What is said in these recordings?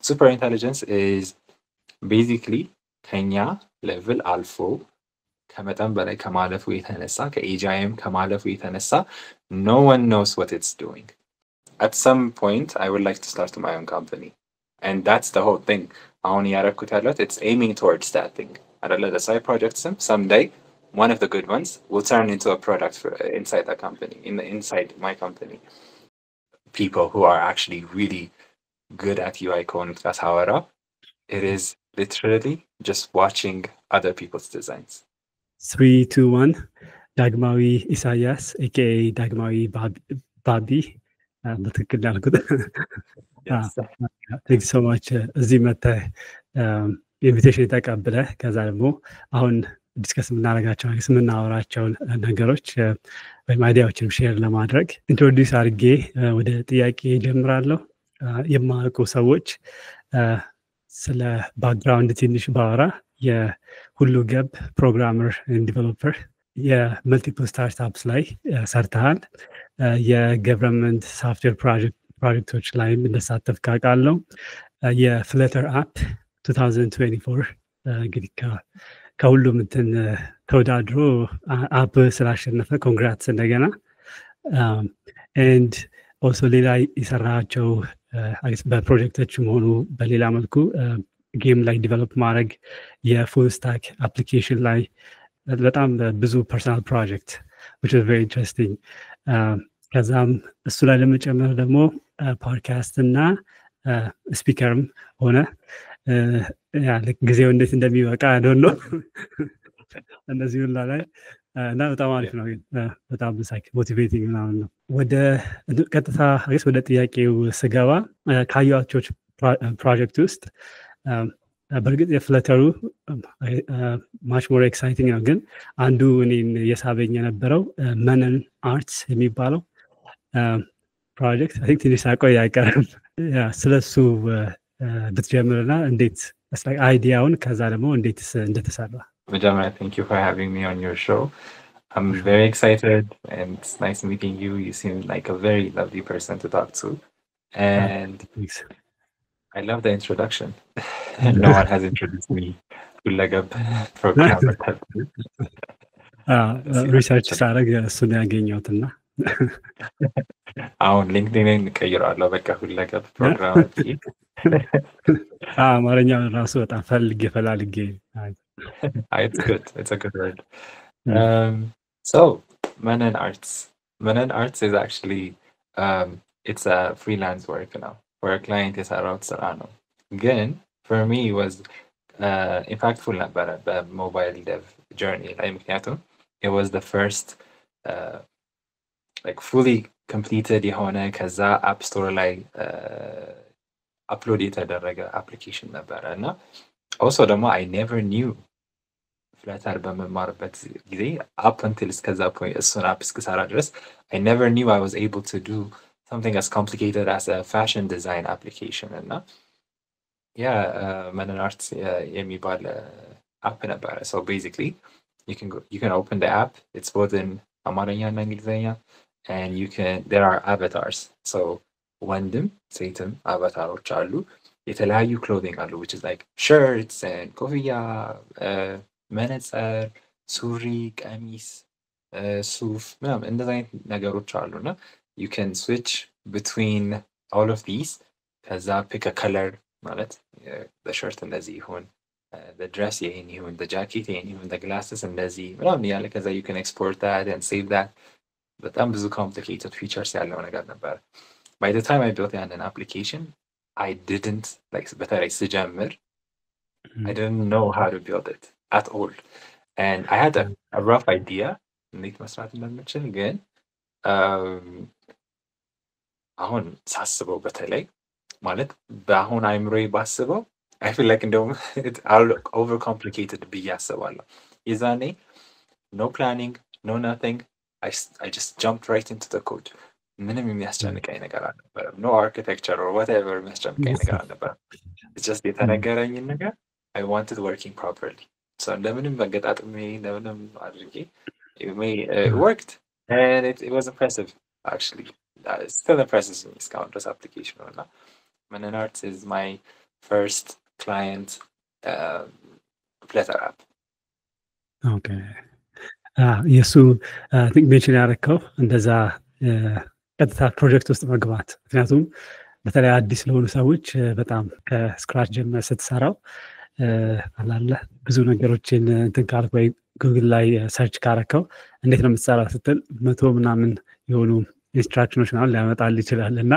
super intelligence is basically ከኛ level አልፎ ከመጠን በላይ ከማለፉ የተነሳ ከኤጂአይም ከማለፉ የተነሳ no one knows what it's doing. At some point I would like to start my own company, and that's the whole thing. አሁን ያረኩት ያለሁት it's aiming towards that thing. አይደለ? The side projects someday one of the good ones will turn into a product for, inside the company, inside my company. People who are actually really good at UI ከሆኑት ጋር ሳወራ it is literally just watching other people's designs. 321 ዳግማዊ ኢሳያስ ኤኬኤ ዳግማዊ ባቢ በትክክል ያልኩት። ቴንክ ሶ ማች እዚህ መጥተህ ኢንቪቴሽን ተቀብለህ ከዛ ደግሞ አሁን ዲስከስ የምናወራቸውን ነገሮች ወይም አይዲያዎችን ሼር ለማድረግ ኢንትሮዲውስ አድርጌ ወደ ጥያቄ ጀምራለሁ። የማያውቁ ሰዎች ስለ ባክግራውንድ ትንሽ ባወራ የሁሉ ገብ ፕሮግራመር ዲቨሎፐር የመልቲፕል ስታርታፕስ ላይ ሰርተሃል። የገቨርንመንት ሶፍትዌር ፕሮጀክቶች ላይም እንደሳተፍ ካውቃለሁ። የፍለተር አፕ 2024 እንግዲህ ከሁሉም እንትን ተወዳድሮ አፕ ስላሸነፈ ኮንግራትስ እንደገና። ኤንድ ኦልሶ ሌላ የሰራቸው በፕሮጀክቶችም ሆኑ በሌላ መልኩ ጌም ላይ ዲቨሎፕ ማድረግ የፉል ስታክ አፕሊኬሽን ላይ በጣም ብዙ ፐርሰናል ፕሮጀክት which is very interesting። ከዛም እሱ ላይ ለመጨመር ደግሞ ፖድካስት እና ስፒከርም ሆነ ጊዜው እንዴት እንደሚበቃ አይዶን ነው እነዚህ ሁላ ላይ እና በጣም አሪፍ ነው። በጣም ሳይክ ሞቲቬቲንግ ምናምን ነው። ወደ ቀጥታ ወደ ጥያቄው ስገባ ካየኋቸው ፕሮጀክት ውስጥ በእርግጥ የፍለተሩ ማች ሞር ኤክሳይቲንግ ነው፣ ግን አንዱ እኔን የሳበኝ የነበረው መነን አርትስ የሚባለው ፕሮጀክት አይ ቲንክ ትንሽ ሳቆይ አይቀርም ስለሱ ብትጀምርና እንዴት አይዲያውን ከዛ ደግሞ እንዴት እንደተሰራ። Vijay, thank you for having me on your show. I'm very excited and it's nice meeting you. You seem like a very lovely person to talk to. And I love the introduction. No one has introduced me to Legab programmer. ሪሰርች ሳደርግ እሱን ያገኘሁትና አሁን ሊንክድኢንን ቀይረዋለሁ። በቃ ሁለገብ ፕሮግራመር አማርኛውን ራሱ በጣም ፈላልጌ it's good. It's a good word. So Menon Arts is actually it's a freelance work now for a client የሰራው ስራ ነው። ግን for me was impactful ነበረ በሞባይል dev journey ላይ፣ ምክንያቱም it was the first like fully completed የሆነ ከዛ አፕ ስቶር ላይ አፕሎድ የተደረገ አፕሊኬሽን ነበረ እና also ደግሞ I never knew ፍለተር በመማርበት ጊዜ up until እስከዛ point እሱን አፕ እስክሰራ ድረስ I never knew I was able to do something as complicated as a fashion design application. እና Menon Arts የሚባል አፕ ነበረ። So basically you can open the app, it's both in አማርኛ እና እንግሊዝኛ, and there are avatars. So ወንድም ሴትም አቫታሮች አሉ። የተለያዩ clothing አሉ, which is like shirts and ኮፍያ፣ መነጽር፣ ሱሪ፣ ቀሚስ፣ ሱፍ ምናምን እንደዛ አይነት ነገሮች አሉና you can switch between all of these. ከዛ pick a color ማለት the shirt እንደዚህ ይሁን፣ the dress ይሄን ይሁን፣ the jacket ይሄን ይሁን፣ the glasses እንደዚህ ምናምን ያለ ከዛ you can export that and save that. በጣም ብዙ complicated features ያለው ነገር ነበር። By the time I built an application, I didn't like በተለይ ስጀምር I didn't know how to build it at all. And I had a rough idea እንዴት መስራት እንደምችል፣ ግን አሁን ሳስበው በተለይ ማለት በአሁን አይምሮዬ ባስበው I feel like እንደውም overcomplicated ብዬ አስባለሁ። የዛኔ no planning, no nothing. I just jumped right into the code. ምንም የሚያስጨንቀኝ ነገር አልነበረም። no architecture or whatever የሚያስጨንቀኝ ነገር አልነበረም። it's just የተነገረኝን ነገር I wanted working properly. So እንደምንም በገጣጥሜ እንደምንም አድርጌ it worked and it was impressive actually. It still impresses me እስካሁን ድረስ application እና Menon Arts is my first client Flutter app. ኦኬ የእሱ ቲንክ ሜንሽን ያደረግከው እንደዛ ቀጥታ ፕሮጀክት ውስጥ መግባት፣ ምክንያቱም በተለይ አዲስ ለሆኑ ሰዎች በጣም ከስክራች ጀምረህ ስትሰራው አላለ ብዙ ነገሮችን እንትን ካልክ ወይ ጉግል ላይ ሰርች ካረከው እንዴት ነው የምትሰራው ስትል 100 ምናምን የሆኑ ኢንስትራክሽኖች ምናምን ሊያመጣል ይችላል። እና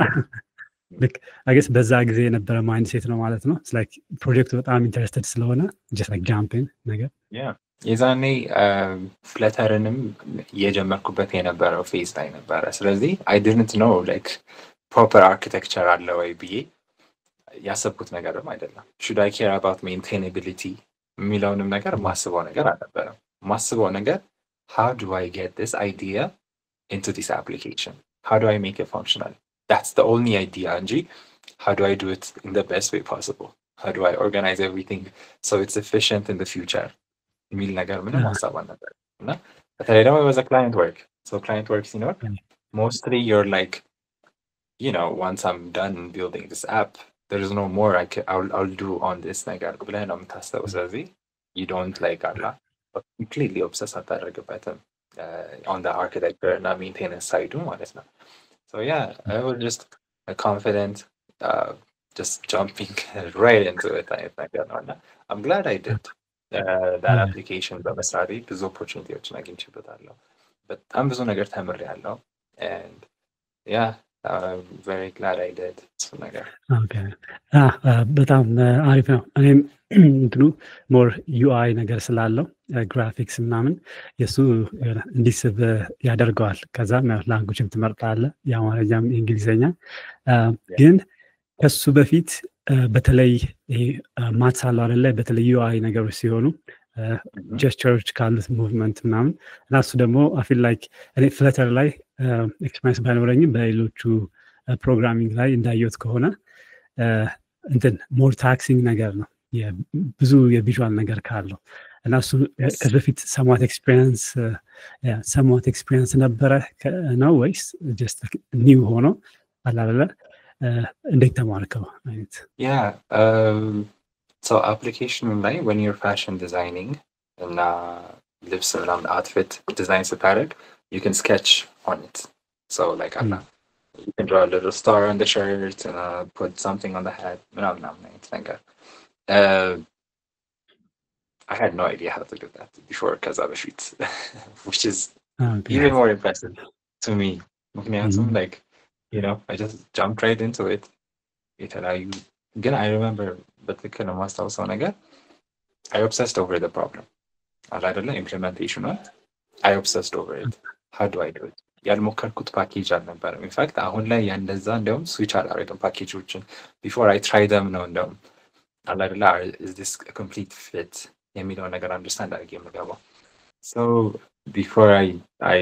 ልክ አገስ በዛ ጊዜ የነበረ ማይንድ ሴት ነው ማለት ነው። ላይክ ፕሮጀክቱ በጣም ኢንተረስትድ ስለሆነ ጀስት ላይክ ጃምፒንግ ነገር የዛኔ ፍለተርንም እየጀመርኩበት የነበረው ፌዝ ላይ ነበረ። ስለዚህ አይ ዲድንት ኖ ላይክ ፕሮፐር አርኪቴክቸር አለ ወይ ብዬ ያሰብኩት ነገርም አይደለም። ሹድ አይ ኬር አባውት ሜንቴናቢሊቲ የሚለውንም ነገር ማስበው ነገር አልነበረም። ማስበው ነገር how do I get this idea into this application? How do I make it functional? That's the only idea እንጂ how do I do it in the best way possible? How do I organize everything so it's efficient in the future? የሚል ነገር ምንም ሀሳብ አልነበረም። እና በተለይ ደግሞ it was a client work. So client work ሲኖር mostly you're like, you know, once I'm done building this app, there is no more I'll do on this ነገር ብለህ ነው የምታስበው። ስለዚህ you don't like completely obsessed አታደርግበትም on the architecture እና maintenance side ማለት ነው። So yeah, I was just confident, just jumping right into it አይነት ነገር ነው። እና I'm glad I did that application በመስራቴ ብዙ ኦፖርቹኒቲዎችን አግኝቼበታለሁ። በጣም ብዙ ነገር ተምሬያለሁ። and yeah, I'm very glad I did እሱ ነገር። በጣም አሪፍ ነው። እኔም እንትኑ ሞር ዩአይ ነገር ስላለው ግራፊክስ ምናምን የእሱ እንዲስብ ያደርገዋል። ከዛም ላንጉጅም ትመርጣለህ የአማርኛም የእንግሊዝኛ። ግን ከሱ በፊት በተለይ ማትስ አለው አይደለ? በተለይ ዩአይ ነገሮች ሲሆኑ ጀስቸሮች ካሉት ሙቭመንት ምናምን እና እሱ ደግሞ አፊል ላይክ እኔ ፍለተር ላይ ኤክስፔሪንስ ባይኖረኝም በሌሎቹ ፕሮግራሚንግ ላይ እንዳየሁት ከሆነ እንትን ሞር ታክሲንግ ነገር ነው ብዙ የቪዥዋል ነገር ካለው እና እሱ ከዚህ በፊት ሰሟት ኤክስፔሪንስ ነበረ ነው ወይስ ጀስት ኒው ሆኖ አላለ? እንዴት ተማርከው አይነት? So application ላይ when you're fashion designing እና ልብስ ምናምን outfit design ስታደርግ you can sketch on it. So like you can draw a little star on the shirt, put something on the hat, ምናምን አይነት ነገር። I had no idea how to do that before ከዛ በፊት which is even more impressive to me. ምክንያቱም like you know I just jumped right into it. የተለያዩ ግን I remember በትክክል ነው ማስታውሰው ነገር I obsessed over the problem. አይደለ implementation I obsessed over it. How do I do it? ያልሞከርኩት ፓኬጅ አልነበረም። ኢንፋክት አሁን ላይ ያንደዛ እንደውም ስዊች አላደረግም ፓኬጆችን before I try them ነው እንደውም አይደለ is this a complete fit የሚለው ነገር አንደርስታንድ አድርጌ የምገባው። So before I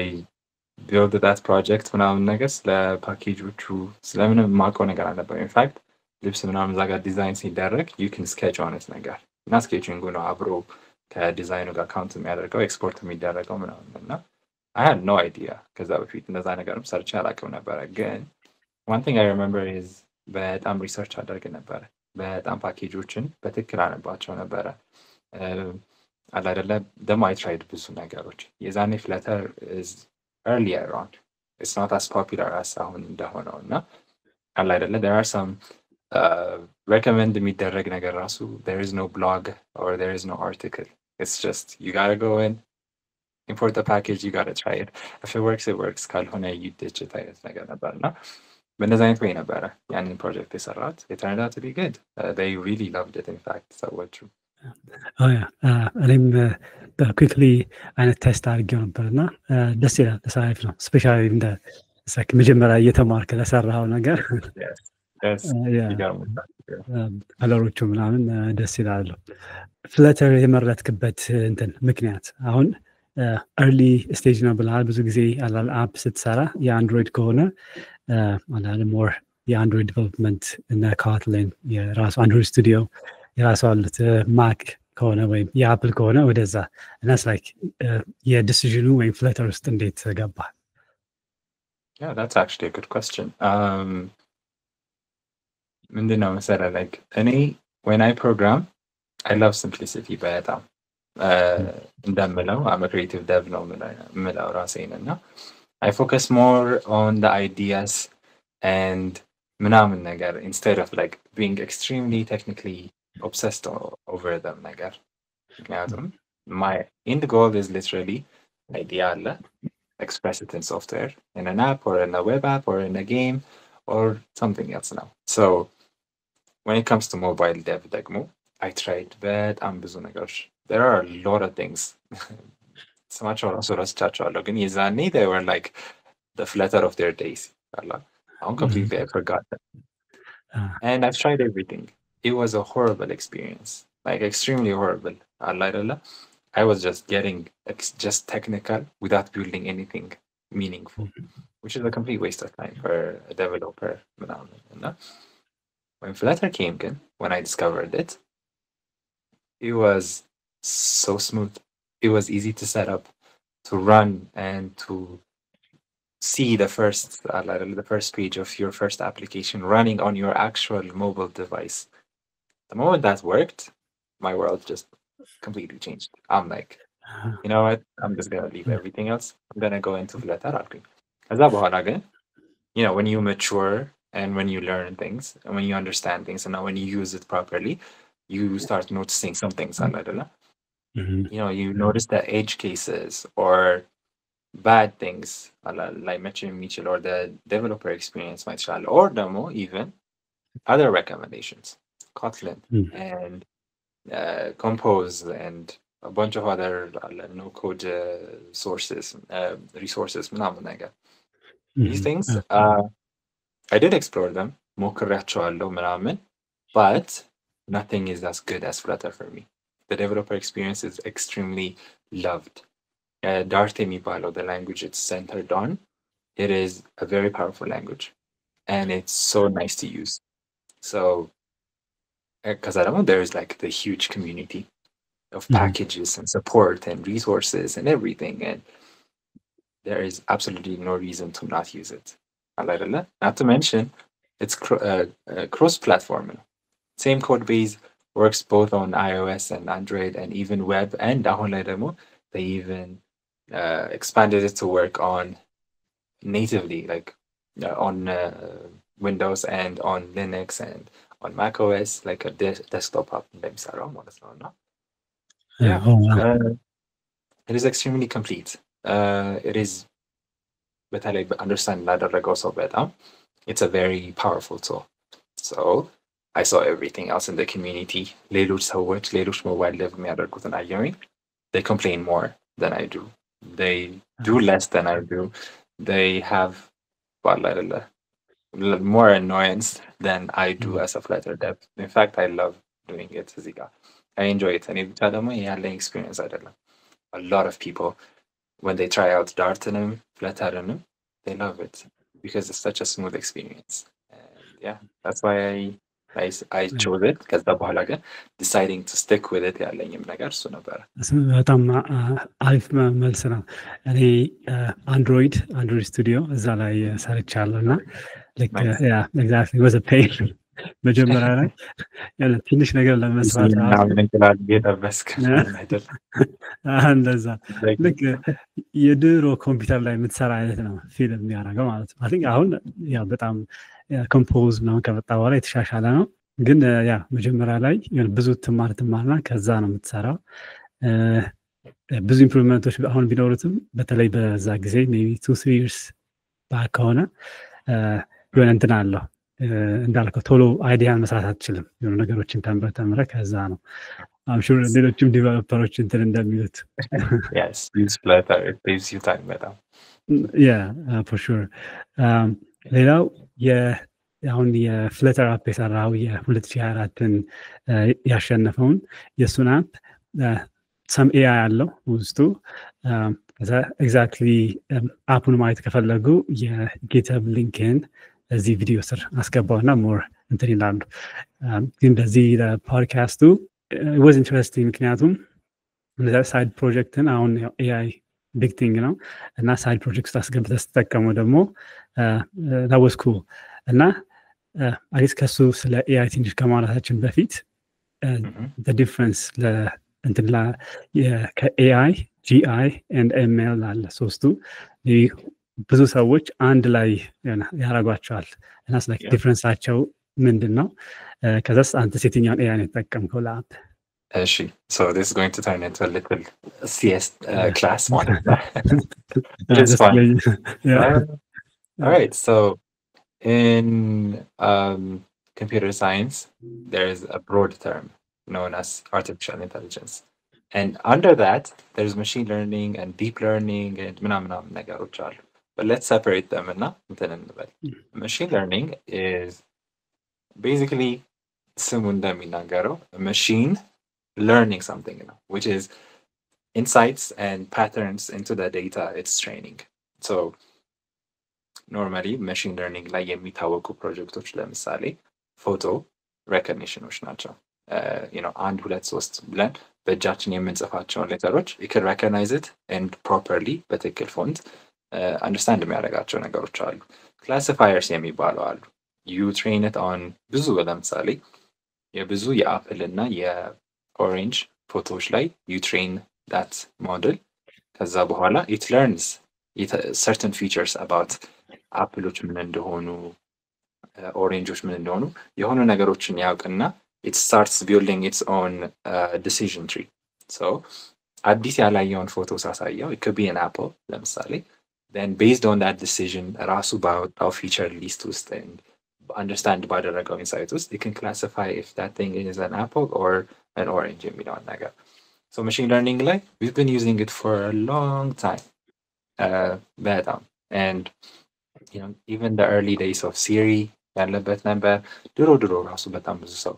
build that project ምናምን ነገር ስለ ፓኬጆቹ ስለምንም የማውቀው ነገር አልነበረም። ኢንፋክት ልብስ ምናምን እዛ ጋር ዲዛይን ሲደረግ you can sketch on it ነገር እና ስኬቺንጉ ነው አብሮ ከዲዛይኑ ጋር ካውንት የሚያደርገው ኤክስፖርት የሚደረገው ምናምን እና I had no idea ከዛ በፊት እንደዛ ነገርም ሰርቼ አላውቅም ነበረ። ግን one thing I remember is በጣም ሪሰርች አደርግ ነበረ። በጣም ፓኬጆችን በትክክል አነባቸው ነበረ። አይደለ ደግሞ I tried ብዙ ነገሮች። የዛኔ ፍለተር is earlier on. It's not as popular as አሁን እንደሆነው እና አይደለ there are some recommend የሚደረግ ነገር ራሱ there is no blog or there is no article. It's just you gotta go in, import the package, you gotta try it. If it works, it works. ካልሆነ you ditch it አይነት ነገር ነበርና በእንደዛ አይነት ወይ ነበረ ያንን ፕሮጀክት የሰራት። It turned out to be good. They really loved it in fact. ሰዎቹ እኔም ኩክሊ አይነት ቴስት አድርጌው ነበርና ደስ ይላል። ተሳይፍ ነው ስፔሻሊ እንደ መጀመሪያ እየተማርክ ለሰራው ነገር ከለሮቹ ምናምን ደስ ይላሉ። ፍለተር የመረጥክበት እንትን ምክንያት አሁን ኤርሊ ስቴጅ ነው ብለሃል። ብዙ ጊዜ አላል አፕ ስትሰራ የአንድሮይድ ከሆነ አላል ሞር የአንድሮይድ ዲቨሎፕመንት እና ካትሊን የራሱ አንድሮይድ ስቱዲዮ የራሱ አሉት። ማክ ከሆነ ወይም የአፕል ከሆነ ወደዛ እና ላይክ የዲሲዥኑ ወይም ፍለተር ውስጥ እንዴት ገባ? Yeah, that's actually a good question. ምንድን ነው መሰለህ like እኔ when I program, I love simplicity በጣም እንደምለው I'm a creative dev ነው የምለው ራሴን እና I focus more on the ideas and ምናምን ነገር instead of like being extremely technically obsessed over them ነገር ምክንያቱም my end goal is literally idea አለ express it in software in an app or in a web app or in a game or something else now. So when it comes to mobile dev ደግሞ I tried በጣም ብዙ ነገሮች there are a lot of things ስማቸው ራሱ ረስቻቸዋለሁ ግን የዛኔ they were like the flutter of their days I'm completely I forgot them. And I've tried everything. It was a horrible experience, like extremely horrible. I was just getting just technical without building anything meaningful, which is a complete waste of time for a developer. When Flutter came in, when I discovered it, it was so smooth. It was easy to set up, to run, and to see the first page of your first application running on your actual mobile device. The moment that worked, my world just completely changed. I'm like, you know what? I'm just gonna leave everything else. I'm gonna go into Flutter. As that again, you know, when you mature and when you learn things and when you understand things and now when you use it properly, you start noticing some things. You know, you notice the edge cases or bad things like mentioning Mitchell or the developer experience might or demo even other recommendations Kotlin and Compose and a bunch of other no code sources resources these things I did explore them but nothing is as good as Flutter for me. The developer experience is extremely loved. Dart የሚባለው the language it's centered on, it is a very powerful language and it's so nice to use. So because I don't know, there is like the huge community of packages and support and resources and everything, and there is absolutely no reason to not use it. Not to mention it's cross-platform. Same code base works both on iOS and Android and even web, and they even expanded it to work on natively, like on Windows and on Linux and on macOS, like a desktop app. It is extremely complete. It is, understand it's a very powerful tool. So I saw everything else in the community. Mobile dev they complain more than I do. They do less than I do. They have more annoyance than I do as a Flutter dev. In fact, I love doing it. I enjoy it. And it's experience. A lot of people, when they try out Dart and Flutter, they love it because it's such a smooth experience. And yeah, that's why I chose it because the deciding to stick with it በጣም አሪፍ መልስ ነው። እኔ አንድሮይድ ስቱዲዮ እዛ ላይ ሰርቻለሁ እና ልክ ያ ኤግዛክትሊ was a pain መጀመሪያ ላይ ትንሽ ነገር ለመስራት እንደዛ ልክ የድሮ ኮምፒውተር ላይ የምትሰራ አይነት ነው ፊልም የሚያደርገው ማለት ነው። አይ ቲንክ አሁን ያ በጣም ኮምፖዝ ምናምን ከመጣ በኋላ የተሻሻለ ነው። ግን ያ መጀመሪያ ላይ ብዙ ትማርና ከዛ ነው የምትሰራው። ብዙ ኢምፕሩቭመንቶች አሁን ቢኖሩትም በተለይ በዛ ጊዜ ሜቢ 2-3 years ባክ ከሆነ የሆነ እንትን አለው እንዳልከው ቶሎ አይዲያን መስራት አትችልም። የሆነ ነገሮችን ተምረህ ከዛ ነው I'm sure ሌሎችም ዲቨሎፐሮች እንትን እንደሚሉት yes use Flutter it saves you time better. Yeah, for sure. ሌላው አሁን የፍለተር አፕ የሰራው የ2024ን ያሸነፈውን የሱን አፕ some AI አለው ውስጡ ከዛ ኤግዛክትሊ አፑን ማየት ከፈለጉ የጊትሀብ ሊንክን እዚህ ቪዲዮ ስር አስገባውና ሞር እንትን ይላሉ። ግን በዚህ ፖድካስቱ it was interesting ምክንያቱም እንደዛ ሳይድ ፕሮጀክትን አሁን AI ቢግ ቲንግ ነው እና ሳይድ ፕሮጀክት አስገብተህ ስትጠቀሙ ደግሞ that was cool እና አሪስ ከሱ ስለ AI ትንሽ ከማውራታችን በፊት ዲፍረንስ ከኤአይ ጂአይ ኤንድ ኤምኤል አለ ሶስቱ ብዙ ሰዎች አንድ ላይ ያደርጓቸዋል እና ስለ ዲፍረንሳቸው ምንድን ነው? ከዛስ አንተ የትኛውን ኤአይ ነው የተጠቀምከው ለአፕ? እሺ so this is going to turn into a little CS class ማለት ነው. It's fun. All right, so in computer science there is a broad term known as artificial intelligence, and under that there's machine learning and deep learning and ምናምን ነገሮች አሉ. But let's separate them እና እንትን እንበል. Machine learning is basically ስሙ እንደሚናገረው machine learning something, which is insights and patterns into the data it's training. So normally machine learning ላይ የሚታወቁ ፕሮጀክቶች ለምሳሌ ፎቶ ሬኮግኒሽኖች ናቸው። አንድ ሁለት ሶስት ብለን በእጃችን የምንጽፋቸውን ሌተሮች it can recognize it and properly በትክክል ፎንት አንደርስታንድ የሚያደርጋቸው ነገሮች አሉ። ክላሲፋየርስ የሚባሉ አሉ። you train it on ብዙ ለምሳሌ የብዙ የአፕል እና የኦሬንጅ ፎቶዎች ላይ you train that model ከዛ በኋላ it learns certain features about አፕሎች ምን እንደሆኑ ኦሬንጆች ምን እንደሆኑ የሆኑ ነገሮችን ያውቅና it starts building its own decision tree. So አዲስ ያላየውን ፎቶ ሳሳየው it could be an apple ለምሳሌ, then based on that decision ራሱ ባወጣው feature list ውስጥ and understand ባደረገው insight ውስጥ it can classify if that thing is an apple or an orange የሚለውን ነገር. So machine learning ላይ we've been using it for a long time. በጣም and even the early days of Siri ያለበት ነበር። ድሮ ራሱ በጣም ብዙ ሰው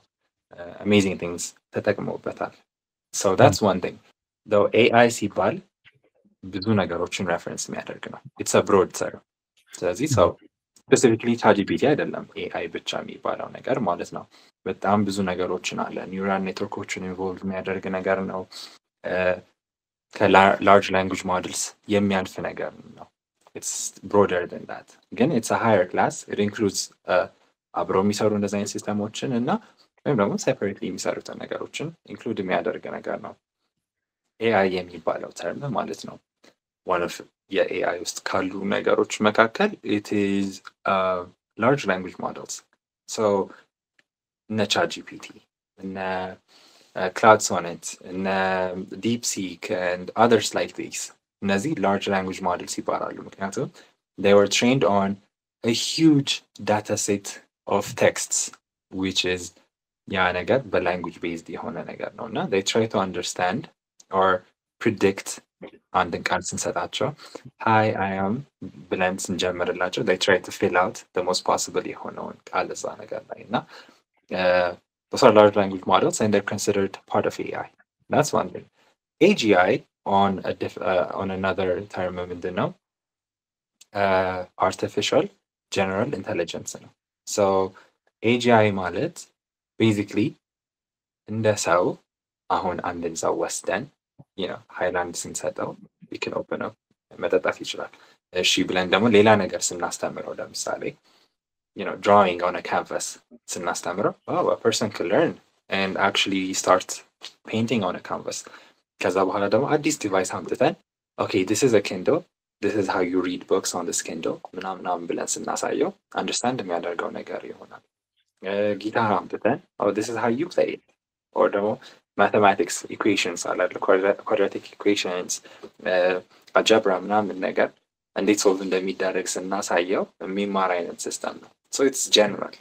amazing things ተጠቅመውበታል. So that's one thing. Though AI ሲባል ብዙ ነገሮችን reference የሚያደርግ ነው. It's a broad term. ስለዚህ ሰው specifically ChatGPT አይደለም AI ብቻ የሚባለው ነገር ማለት ነው። በጣም ብዙ ነገሮችን አለ። ኒውራል ኔትወርኮችን ኢንቮልቭ የሚያደርግ ነገር ነው። ከላርጅ ላንጉጅ ሞዴልስ የሚያልፍ ነገር ነው። It's broader than that. Again, it's a higher class. It includes አብረው የሚሰሩ እንደዚህ አይነት ሲስተሞችን እና ወይም ደግሞ ሴፐሬትሊ የሚሰሩትን ነገሮችን ኢንክሉድ የሚያደርግ ነገር ነው ኤአይ የሚባለው ተርም ማለት ነው። one of የኤአይ ውስጥ ካሉ ነገሮች መካከል it is large language models. So እነ ChatGPT እነ Cloud Sonnet እነ DeepSeek and others like these እነዚህ large language models ይባላሉ። ምክንያቱም they were trained on a huge data set of texts which is ያ ነገር በላንጉጅ ቤዝድ የሆነ ነገር ነው እና they try to understand or predict አንድን ቃል ስንሰጣቸው hi I am ብለን ስንጀምርላቸው they try to fill out the most possible የሆነውን ቃል እዛ ነገር ላይ እና those are large language models and they're considered part of AI. That's one thing. AGI on another term ምንድን ነው? Artificial General Intelligence ነው። So AGI ማለት basically እንደ ሰው አሁን አንድን ሰው ወስደን ሃይላንድ ስንሰጠው we can open up መጠጣት ይችላል። እሺ ብለን ደግሞ ሌላ ነገር ስናስተምረው ለምሳሌ drawing on a canvas ስናስተምረው a person can learn and actually start painting on a canvas. ከዛ በኋላ ደግሞ አዲስ ዲቫይስ አምጥተን okay this is a Kindle, this is how you read books on this Kindle ምናምን ብለን ስናሳየው አንደርስታንድ የሚያደርገው ነገር ይሆናል። ጊታር አምጥተን this is how you play it, or ደግሞ mathematics equations አላለ quadratic equations algebra ምናምን ነገር እንዴት ሶልቭ እንደሚደረግ ስናሳየው የሚማር አይነት ሲስተም ነው። so it's general.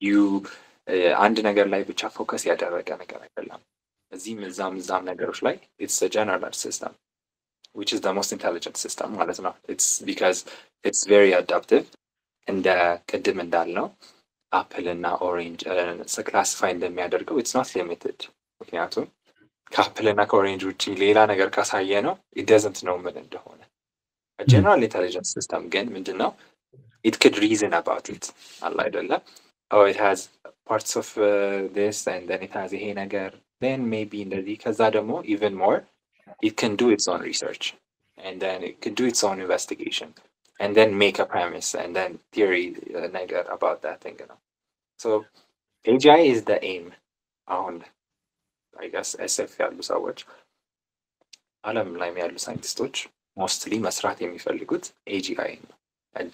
you አንድ ነገር ላይ ብቻ ፎከስ ያደረገ ነገር አይደለም። እዚህም እዛም ነገሮች ላይ it's a general system which is the most intelligent system ማለት ነው። it's because it's very adaptive እንደ ቅድም እንዳልነው አፕል እና ኦሬንጅ ክላሲፋይ እንደሚያደርገው it's not limited. ምክንያቱም ከአፕል እና ከኦሬንጅ ውጭ ሌላ ነገር ካሳየ ነው it doesn't know ምን እንደሆነ። a general intelligence system ግን ምንድን ነው? it could reason about it አለ አይደለ? it has parts of this and then it has ይሄ ነገር then maybe እንደዚህ ከዛ ደግሞ even more it can do its own research and then it can do its own investigation and then make a premise and then theory ነገር about that thing. So AGI is the aim አሁን I guess SF ያሉ ሰዎች ዓለም ላይ ያሉ ሳይንቲስቶች ሞስትሊ መስራት የሚፈልጉት AGI ነው።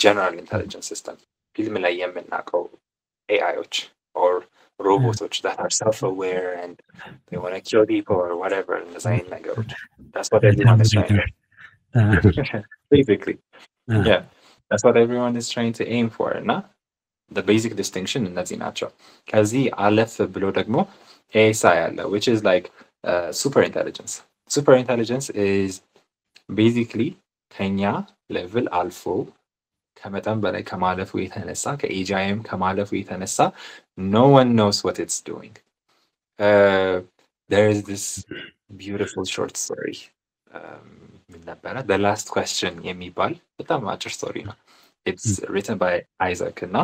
ጀነራል ኢንተለጀንስ ሲስተም ፊልም ላይ የምናውቀው ኤአይዎች or robots that are self-aware and they want to kill people or whatever እንደዛ አይነት ነገሮች that's what everyone is trying to basically yeah that's what everyone is trying to aim for እና the basic distinction እነዚህ ናቸው። ከዚህ አለፍ ብሎ ደግሞ ASI አለ which is like super intelligence. Super intelligence is basically ከኛ ሌቭል አልፎ ከመጠን በላይ ከማለፉ የተነሳ ከኤጂአይም ከማለፉ የተነሳ no one knows what it's doing. There is this beautiful short story ምን ነበረ the last question የሚባል በጣም አጭር ስቶሪ ነው። It's written by Isaac እና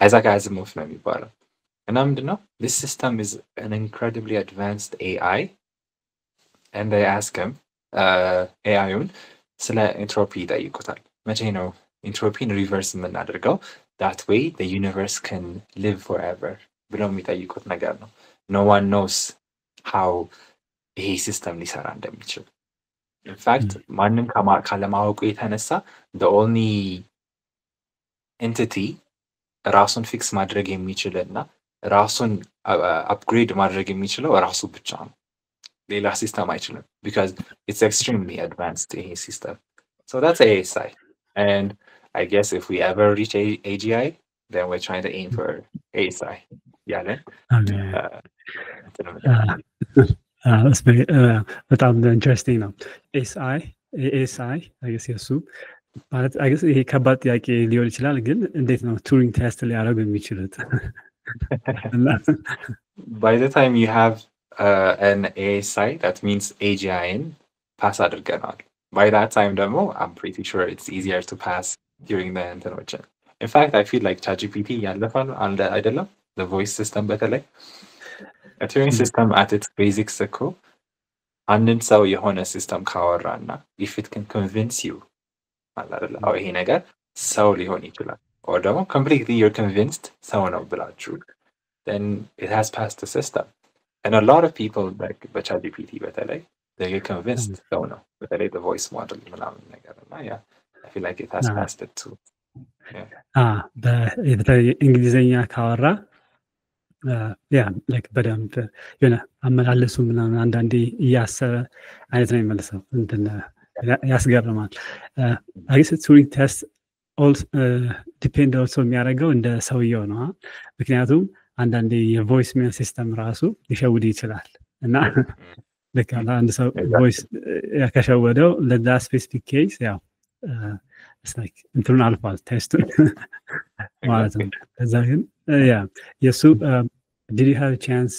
Isaac Asimov ነው የሚባለው እና ምንድነው this system is an incredibly advanced AI and they ask him AIውን ስለ ኤንትሮፒ ይጠይቁታል። መቼ ነው ኤንትሮፒን ሪቨርስ የምናደርገው that way the universe can live forever ብለው የሚጠይቁት ነገር ነው። no one knows how ይሄ ሲስተም ሊሰራ እንደሚችል in fact ማንም ካለማወቁ የተነሳ the only entity ራሱን ፊክስ ማድረግ የሚችልና ራሱን አፕግሬድ ማድረግ የሚችለው ራሱ ብቻ ነው። ሌላ ሲስተም አይችልም because it's extremely advanced ይሄ ሲስተም so that's ASI and I guess if we ever reach AGI then we're trying to aim for ASI ያለን በጣም ኢንትረስቲንግ ነው። ASI I guess የሱ ማለት I guess ይሄ ከባድ ጥያቄ ሊሆን ይችላል ግን እንዴት ነው ቱሪንግ ቴስት ሊያደርጉ የሚችሉት? By the time you have an ASI that means AGI pass አድርገናል. By that time ደግሞ I'm pretty sure it's easier to pass during the interaction. In fact I feel like ChatGPT ያለፋል አይደለም the voice system በተለይ a Turing system at its basics እኮ አንድን ሰው የሆነ ሲስተም ካወራና if it can convince you አላደለ ይሄ ነገር ሰው ሊሆን ይችላል or ደግሞ completely you're convinced ሰው ነው ብላችሁ then it has passed the system and a lot of people like ChatGPT በተለይ they get convinced ሰው ነው በተለይ the voice model ምናምን ነገር እና yeah I feel like it has passed it too በእንግሊዝኛ ካወራ ያ ላይክ በደንብ የሆነ አመላለሱ ምናምን አንዳንዴ እያሰበ አይነት ነው የሚመልሰው እንትን ያስገርማል። I guess Turing test also depend also የሚያደርገው እንደ ሰውየው ነው። ምክንያቱም አንዳንዴ የቮይስ ሜል ሲስተም ራሱ ሊሸውድ ይችላል እና ልክ አንድ ሰው ቮይስ ከሸወደው ለዛ ስፔሲፊክ ኬስ ያው እንትኑን አልፏል ቴስቱን ማለት ነው። ከዛ ግን ያ የሱ did you have a chance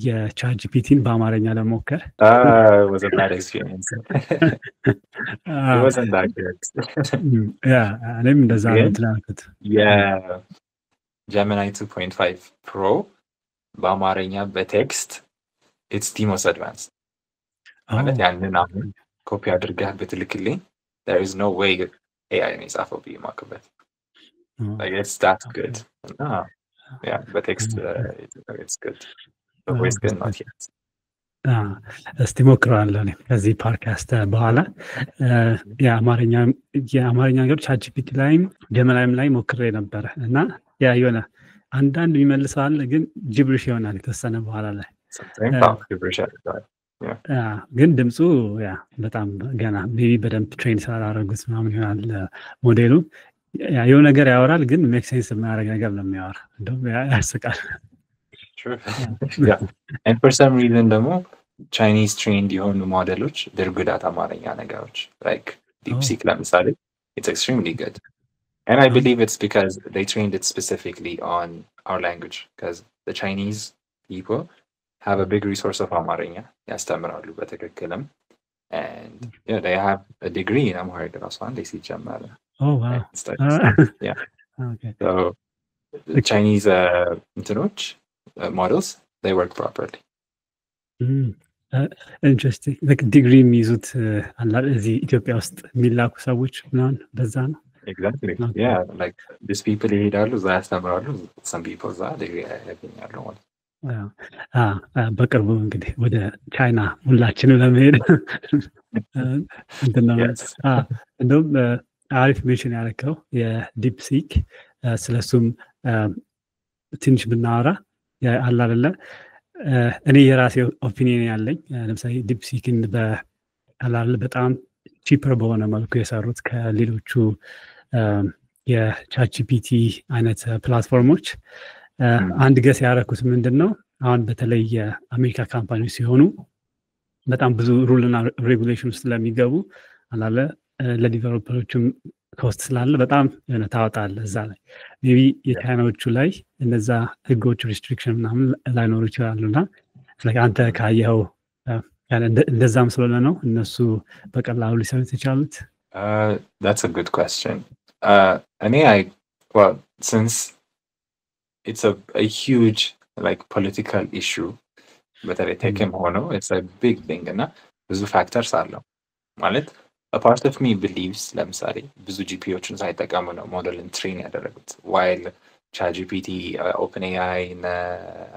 የቻትጂፒቲን በአማርኛ ለሞከር? It was a bad experience. It wasn't that good. እኔም እንደዛ ነው ትላልኩት Gemini 2.5 Pro በአማርኛ በቴክስት it's the most advanced. ማለት ያንን አሁን ኮፒ አድርገህ ብትልክልኝ there is no way AI ነው የጻፈው ብዬ ማቅበት like it's that good. Yeah, but text it's good. The voice can not yet. እስቲ ሞክረዋለሁ እኔ ከዚህ ፓድካስት በኋላ የአማርኛ ነገሮች ChatGPT ላይም ጀመላይም ላይ ሞክሬ ነበረ እና ያ የሆነ አንዳንድ የሚመልሰዋል ግን ጅብሪሽ ይሆናል የተወሰነ በኋላ ላይ ግን ድምፁ ያ በጣም ገና ሜቢ በደንብ ትሬን ስላላደረጉት ምናምን ይሆናል ሞዴሉ የሆነ ነገር ያወራል ግን ሜክ ሴንስ የማያደርግ ነገር ነው የሚያወራ እንደውም ያስቃል። Sure. Yeah. And for some reason ደግሞ Chinese trained የሆኑ ሞዴሎች they're good at አማርኛ ነገሮች like DeepSeek ለምሳሌ it's extremely good and I believe it's because they trained it specifically on our language because the Chinese people have a big resource of አማርኛ ያስተምራሉ በትክክልም and yeah they have a degree in Amharic ራሱ አንዴ ሲጀመር Oh wow. Yeah. Okay. So the Chinese እንትኖች models they work properly. Interesting. like degree የሚይዙት አላ እዚህ ኢትዮጵያ ውስጥ የሚላኩ ሰዎች ምናምን በዛ ነው። Exactly. Yeah, like these people ይሄዳሉ እዛ ያስተምራሉ some people እዛ degree ያገኛሉ ማለት በቅርቡ እንግዲህ ወደ ቻይና ሁላችንም ለመሄድ እንትን ነው። Yes. እንደውም አሪፍ ሜንሽን ያደረከው የዲፕሲክ ስለሱም ትንሽ ብናወራ አለ አይደለ? እኔ የራሴ ኦፒኒየን ያለኝ ለምሳሌ ዲፕሲክን አለ አይደለ በጣም ቺፐር በሆነ መልኩ የሰሩት ከሌሎቹ የቻትጂፒቲ አይነት ፕላትፎርሞች አንድ ገስ ያደረኩት ምንድን ነው አሁን በተለይ የአሜሪካ ካምፓኒዎች ሲሆኑ በጣም ብዙ ሩልና ሬጉሌሽን ውስጥ ስለሚገቡ አላለ ለዲቨሎፐሮችም ኮስት ስላለ በጣም የሆነ ታወጣለህ እዛ ላይ ሜቢ የቻይናዎቹ ላይ እነዛ ህጎች ሪስትሪክሽን ምናምን ላይኖሩ ይችላሉ እና አንተ ካየኸው እንደዛም ስለሆነ ነው እነሱ በቀላሉ ሊሰሩት የቻሉት? That's a good question. Since it's a huge like political issue, በተለይ ቴክም ሆነው it's a big thing እና ብዙ ፋክተርስ አለው ማለት a part of me believes ለምሳሌ ብዙ ጂፒዎችን ሳይጠቀሙ ነው ሞዴልን ትሬን ያደረጉት while ChatGPT, OpenAI እና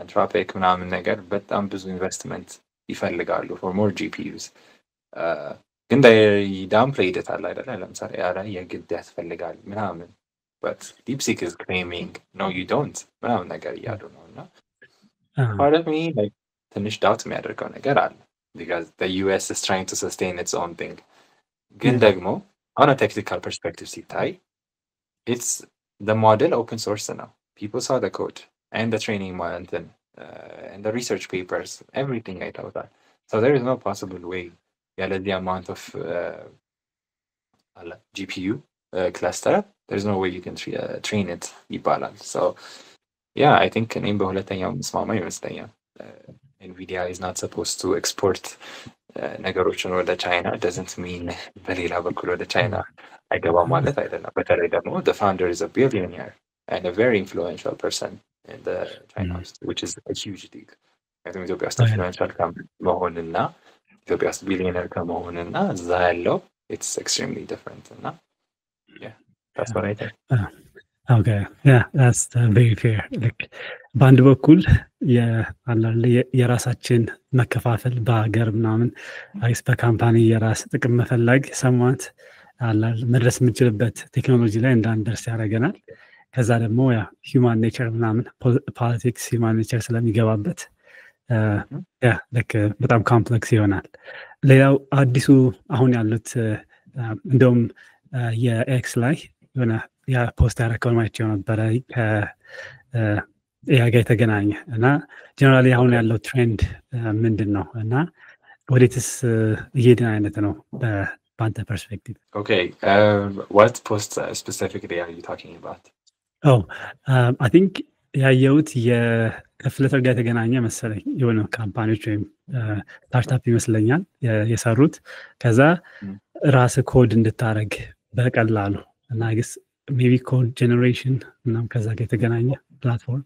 Anthropic ምናምን ነገር በጣም ብዙ ኢንቨስትመንት ይፈልጋሉ for more GPUs ግን downplayed it አለ አይደለ ለምሳሌ የግድ ያስፈልጋል ምናምን but DeepSeek is claiming no you don't ምናምን ነገር እያሉ ነው እና part of me like ትንሽ ዳውት የሚያደርገው ነገር አለ because the US is trying to sustain its own thing ግን ደግሞ on a technical perspective ሲታይ it's the model open source ነው people saw the code and the training and the research papers everything አይተውታል so there is no possible way ያለዚህ amount of GPU cluster there's no way you can train it ይባላል so yeah I think እኔም በሁለተኛው ምስማማ ይመስለኛል NVIDIA is not supposed to export ነገሮችን ወደ ቻይና doesn't mean በሌላ በኩል ወደ ቻይና አይገባ ማለት አይደለም በተለይ ደግሞ the founder is a billionaire and a very influential person in the China which is a huge deal ምክንያቱም ኢትዮጵያ ውስጥ influential ከመሆንና ኢትዮጵያ ውስጥ ቢሊዮነር ከመሆንና እዛ ያለው it's extremely different እና yeah that's what I think. Okay, yeah, that's very fair. Like በአንድ በኩል የራሳችን መከፋፈል በሀገር ምናምን አይስ በካምፓኒ የራስ ጥቅም መፈለግ ሰማት መድረስ የምንችልበት ቴክኖሎጂ ላይ እንዳንደርስ ያደርገናል። ከዛ ደግሞ ያ ሂውማን ኔቸር ምናምን ፖለቲክስ ሂውማን ኔቸር ስለሚገባበት ያ ልክ በጣም ኮምፕሌክስ ይሆናል። ሌላው አዲሱ አሁን ያሉት እንደውም የኤክስ ላይ የሆነ ያ ፖስት ያደረከውን ማይቼው ነበረ ከኤአይ ጋር የተገናኘ እና ጀነራሊ አሁን ያለው ትሬንድ ምንድን ነው እና ወዴትስ እየሄድን አይነት ነው በአንተ ፐርስፔክቲቭ? Okay, what post specifically are you talking about? I think ያየሁት ከፍለተር ጋር የተገናኘ መሰለኝ የሆነ ካምፓኒዎች ወይም ስታርታፕ ይመስለኛል የሰሩት ከዛ ራስ ኮድ እንድታረግ በቀላሉ እና ግስ maybe code generation ምናምን ከዛ ጋር የተገናኘ platform.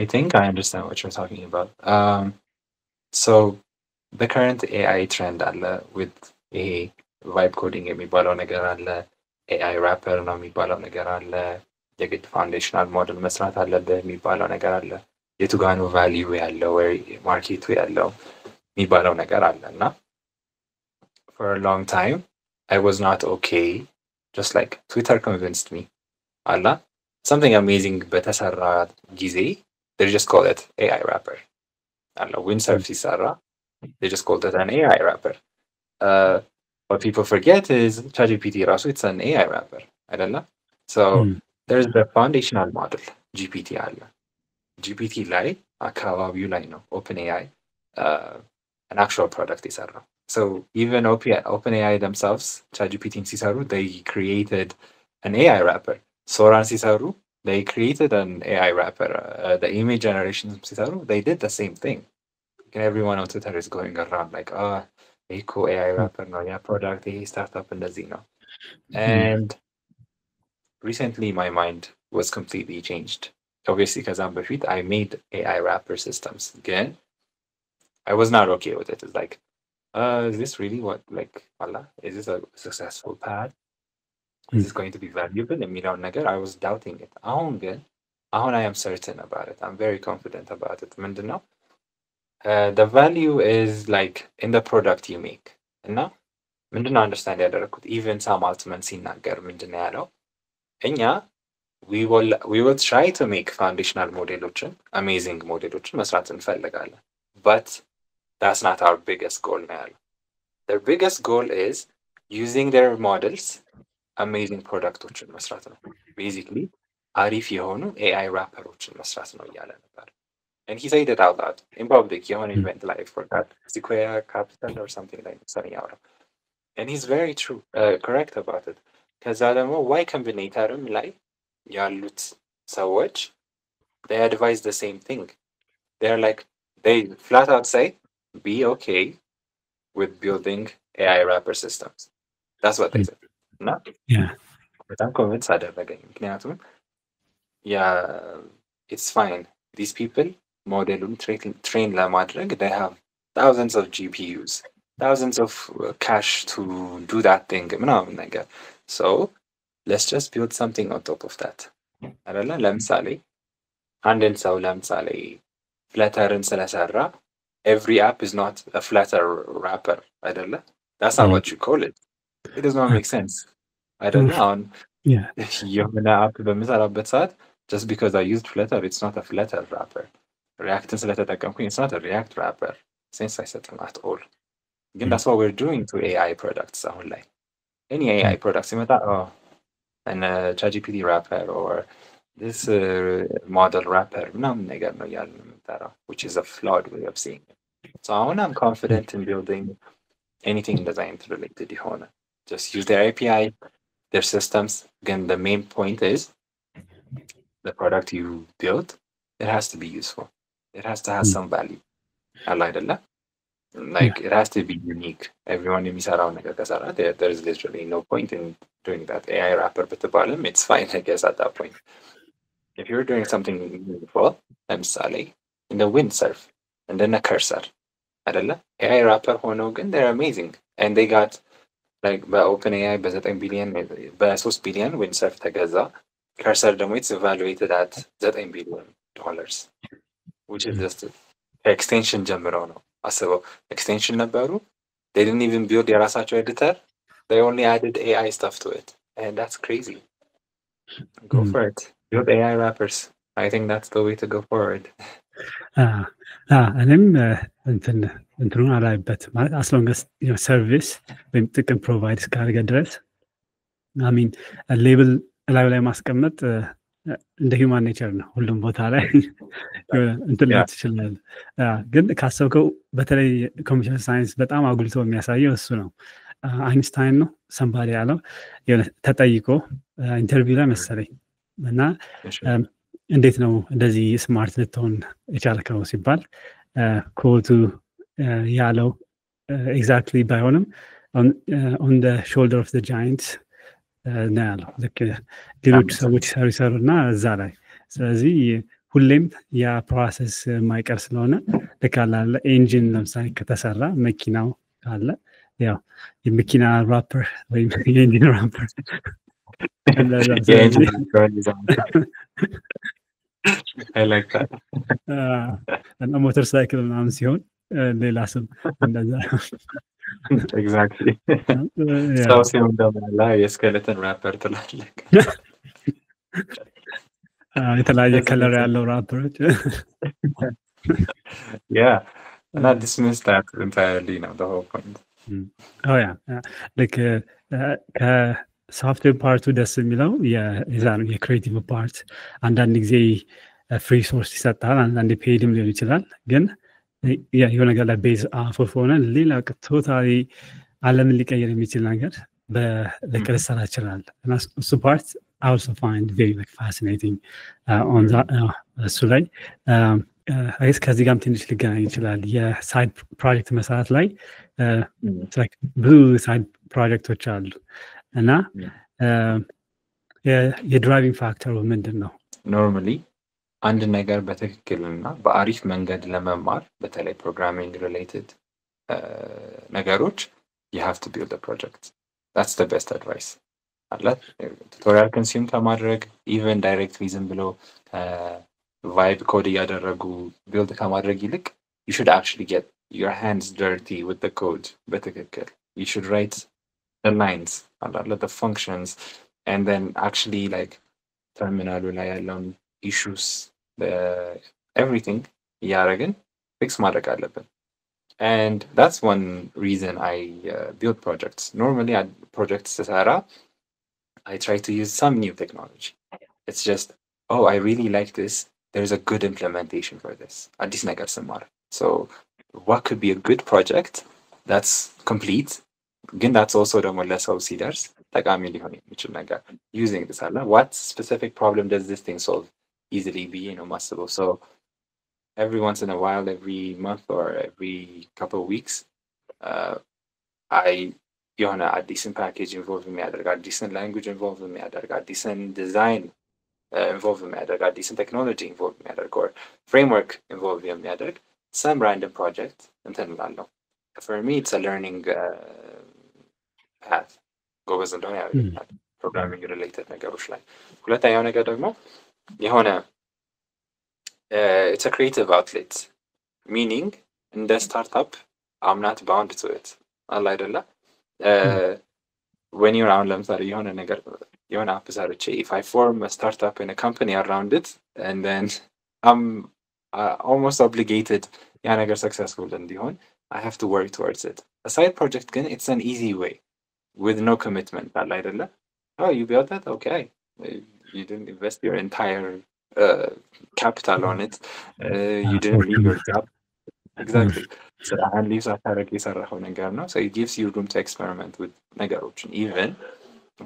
I think I understand what you're talking about. So the current AI trend አለ with vibe coding የሚባለው ነገር አለ AI wrapper ነው የሚባለው ነገር አለ የግድ ፋውንዴሽናል ሞዴል መስራት አለብህ የሚባለው ነገር አለ የቱ ጋር ነው ቫልዩ ያለው ወይ ማርኬቱ ያለው የሚባለው ነገር አለ እና for a long time I was not okay just like Twitter convinced me አላ something amazing በተሰራ ጊዜ they just call it AI wrapper አላ windsurf ሲሰራ they just called it an AI wrapper what people forget is ChatGPT ራሱ it's an AI wrapper አይደለ so there's the foundational model GPT አለ GPT ላይ አካባቢው ላይ ነው OpenAI an actual product የሰራው so even OpenAI themselves ChatGPT ሲሰሩ they created an AI wrapper Soran ሲሰሩ they created an AI wrapper the image generation ሲሰሩ they did the same thing and everyone on Twitter is going around like eco AI wrapper ነው ያ product startup እንደዚህ ነው and recently my mind was completely changed obviously ከዛም በፊት I made AI wrapper systems again I was not okay with it it's like is this really what like is this a successful path is this going to be valuable የሚለውን ነገር I was doubting it አሁን ግን አሁን I am certain about it. I'm very confident about it. ምንድነው? The value is like in the product you make. እና ምንድነው አንደርስታንድ ያደረኩት ኢቨን ሳም አልትመን ሲናገር ምንድነው ያለው? እኛ we will try to make foundational ሞዴሎችን amazing ሞዴሎችን መስራት እንፈልጋለን. But that's not our biggest goal ነው ያለው. Their biggest goal is using their models amazing ፕሮዳክቶችን መስራት ነው። ቤዚክሊ አሪፍ የሆኑ ኤአይ ራፐሮችን መስራት ነው እያለ ነበር። And he said it out loud in public የሆነ ኢቨንት ላይ forgot Sequoia Capital or something like something out. And he's very true, correct about it. ከዛ ደግሞ Y Combinatorም ላይ ያሉት ሰዎች they advise the same thing. They're like, they flat out say, be okay with building AI wrapper systems. That's what they said. እና በጣም ኮንቪንስ አደረገኝ። ምክንያቱም it's fine. These people modelun train ለማድረግ they have thousands of GPUs, thousands of cache to do that thing ምናምን ነገር. So let's just build something on top of that. አይደለ? ለምሳሌ አንድን ሰው ለምሳሌ ፍለተርን ስለሰራ every app is not a Flutter wrapper አይደለ? That's not what you call it. It does not make sense. አይደለ? አሁን የሆነ አፕ በምሰራበት ሰዓት just because I used Flutter, it's not a Flutter wrapper. Reactን ስለተጠቀምኩኝ it's not a React wrapper. Sense አይሰጥም at all. ግን that's what we're doing to AI products አሁን ላይ. Any AI product ሲመጣ and ChatGPT wrapper or this model wrapper ምናምን ነገር ነው ያልን የምንጠራው, which is a flawed way of seeing it. So I'm confident in building anything design related የሆነ just use their API, their systems. Again, the main point is the product you build, it has to be useful. It has to have some value. Like it has to be unique. Everyone የሚሰራው ነገር ከሰራ there is literally no point in doing that. AI wrapper ብትባልም it's fine, I guess, at that point. If you're doing something meaningful, ለምሳሌ in the windsurf and then a cursor አይደለ? AI wrapper ሆኖ ግን they're amazing and they got like በOpenAI በ9 ቢሊዮን በ3 ቢሊዮን windsurf ተገዛ. Cursor ደግሞ it's evaluated at $9 billion, which is just extension ጀምረው ነው አስበው extension ነበሩ. They didn't even build የራሳቸው editor. They only added AI stuff to it, and that's crazy. Go for it. Build AI wrappers. I think that's the way to go forward. እኔም እንትኑን አላይበትም ማለት as long as ሰርቪስ ወይም ጥቅም ፕሮቫይድ እስካደረገ ድረስ አሚን ሌብል ላይ ማስቀመጥ እንደ ሂውማን ኔቸር ነው። ሁሉም ቦታ ላይ እንትን ላይ ትችላል። ግን ካሰብከው በተለይ ኮምፒውተር ሳይንስ በጣም አጉልቶ የሚያሳየው እሱ ነው። አይንስታይን ነው ሰምባዲ ያለው ተጠይቆ ኢንተርቪው ላይ መሰለኝ እና እንዴት ነው እንደዚህ ስማርት ልትሆን የቻልከው ሲባል ኮቱ ያለው ኤግዛክትሊ ባይሆንም on the shoulder of the giants ነው ያለው። ልክ ሌሎች ሰዎች ይሰሩና እዛ ላይ ስለዚህ ሁሌም ያ ፕሮሰስ የማይቀር ስለሆነ ልክ አለ ኤንጂን ለምሳሌ ከተሰራ መኪናው ካለ ያው የመኪና ራፐር ወይም የኤንጂን ራፐር I like that. እና ሞተር ሳይክል ምናምን ሲሆን ሌላ ስም እንደዛ exactly. ሰው ሲሆን ደግሞ የስኬለተን ራፐር ትላለህ። የተለያየ ከለር ያለው ራፐሮች yeah, not dismiss that entirely, no, the whole point. Oh yeah, like ከሶፍትዌር ፓርቱ ደስ የሚለው የክሬቲቭ ፓርት አንዳንድ ጊዜ ፍሪ ሶርስ ይሰጣል፣ አንዳንድ ፔድም ሊሆን ይችላል። ግን የሆነ ነገር ላይ ቤዝ አፎፍ ሆነ ሌላ ቶታሊ ዓለምን ሊቀየር የሚችል ነገር በልክ ልሰራ ይችላል። እና እሱ ፓርት I also find very like fascinating on that እሱ ላይ አይስ ከዚህ ጋርም ትንሽ ሊገናኝ ይችላል። የሳይድ ፕሮጀክት መስራት ላይ ብዙ ሳይድ ፕሮጀክቶች አሉ እና የድራይቪንግ ፋክተሩ ምንድን ነው? ኖርማሊ አንድ ነገር በትክክልና በአሪፍ መንገድ ለመማር በተለይ ፕሮግራሚንግ ሪሌትድ ነገሮች you have to build a project. That's the best advice. አለ ቱቶሪያል ኮንሱም ከማድረግ ኢቨን ዳይሬክትሊ ዝም ብሎ ቫይብ ኮድ እያደረጉ ቢልድ ከማድረግ ይልቅ you should actually get your hands dirty with the code በትክክል you should write the lines አለ the functions and then actually like ተርሚናሉ ላይ ያለውን issues everything እያደረግን ፊክስ ማድረግ አለብን. And that's one reason I build projects. Normally, projects sara, I try to use some new technology. It's just, oh, I really like this. There's a good implementation for this. Addis nagar samar. So, what could be a good project that's complete? Again, that's also the more less seeders. Using this. What specific problem does this thing solve easily be possible? So, every once in a while, every month or every couple of weeks, I a decent package involved me, a decent language involved me, a decent design involved me, a decent technology involved me, or framework involved me, some random project. For me, it's a learning path. Go with the programming related ነገሮች ላይ ሁለተኛው ነገር ደግሞ የሆነ it's a creative outlet, meaning in the startup, I'm not bound to it. When you're on you're app if I form a startup in a company around it, and then I'm almost obligated successful I have to work towards it. A side project, it's an easy way with no commitment. Oh, you built that? Okay. You didn't invest your entire capital on it. You didn't leave your job. Exactly. So and leaves so it gives you room to experiment with ነገሮችን even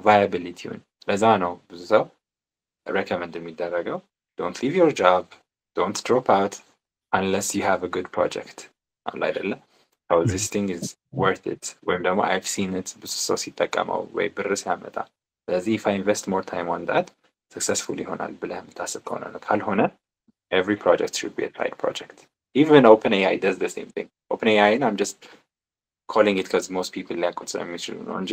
viability. ለዛ ነው ብዙ ሰው recommend የሚደረገው don't leave your job, don't drop out unless you have a good project. አለ አይደለ? So this thing is worth it. ወይም ደግሞ I've seen it ብዙ ሰው ሲጠቀመው ወይ ብር ሲያመጣ። ስለዚህ if I invest more time on that successful ይሆናል ብለህ የምታስብ ከሆነ ነው። ካልሆነ every project should be a side project. Even OpenAI does the same thing. OpenAI, I'm just calling it because most people ሊያውቁት ስለሚችሉ ነው እንጂ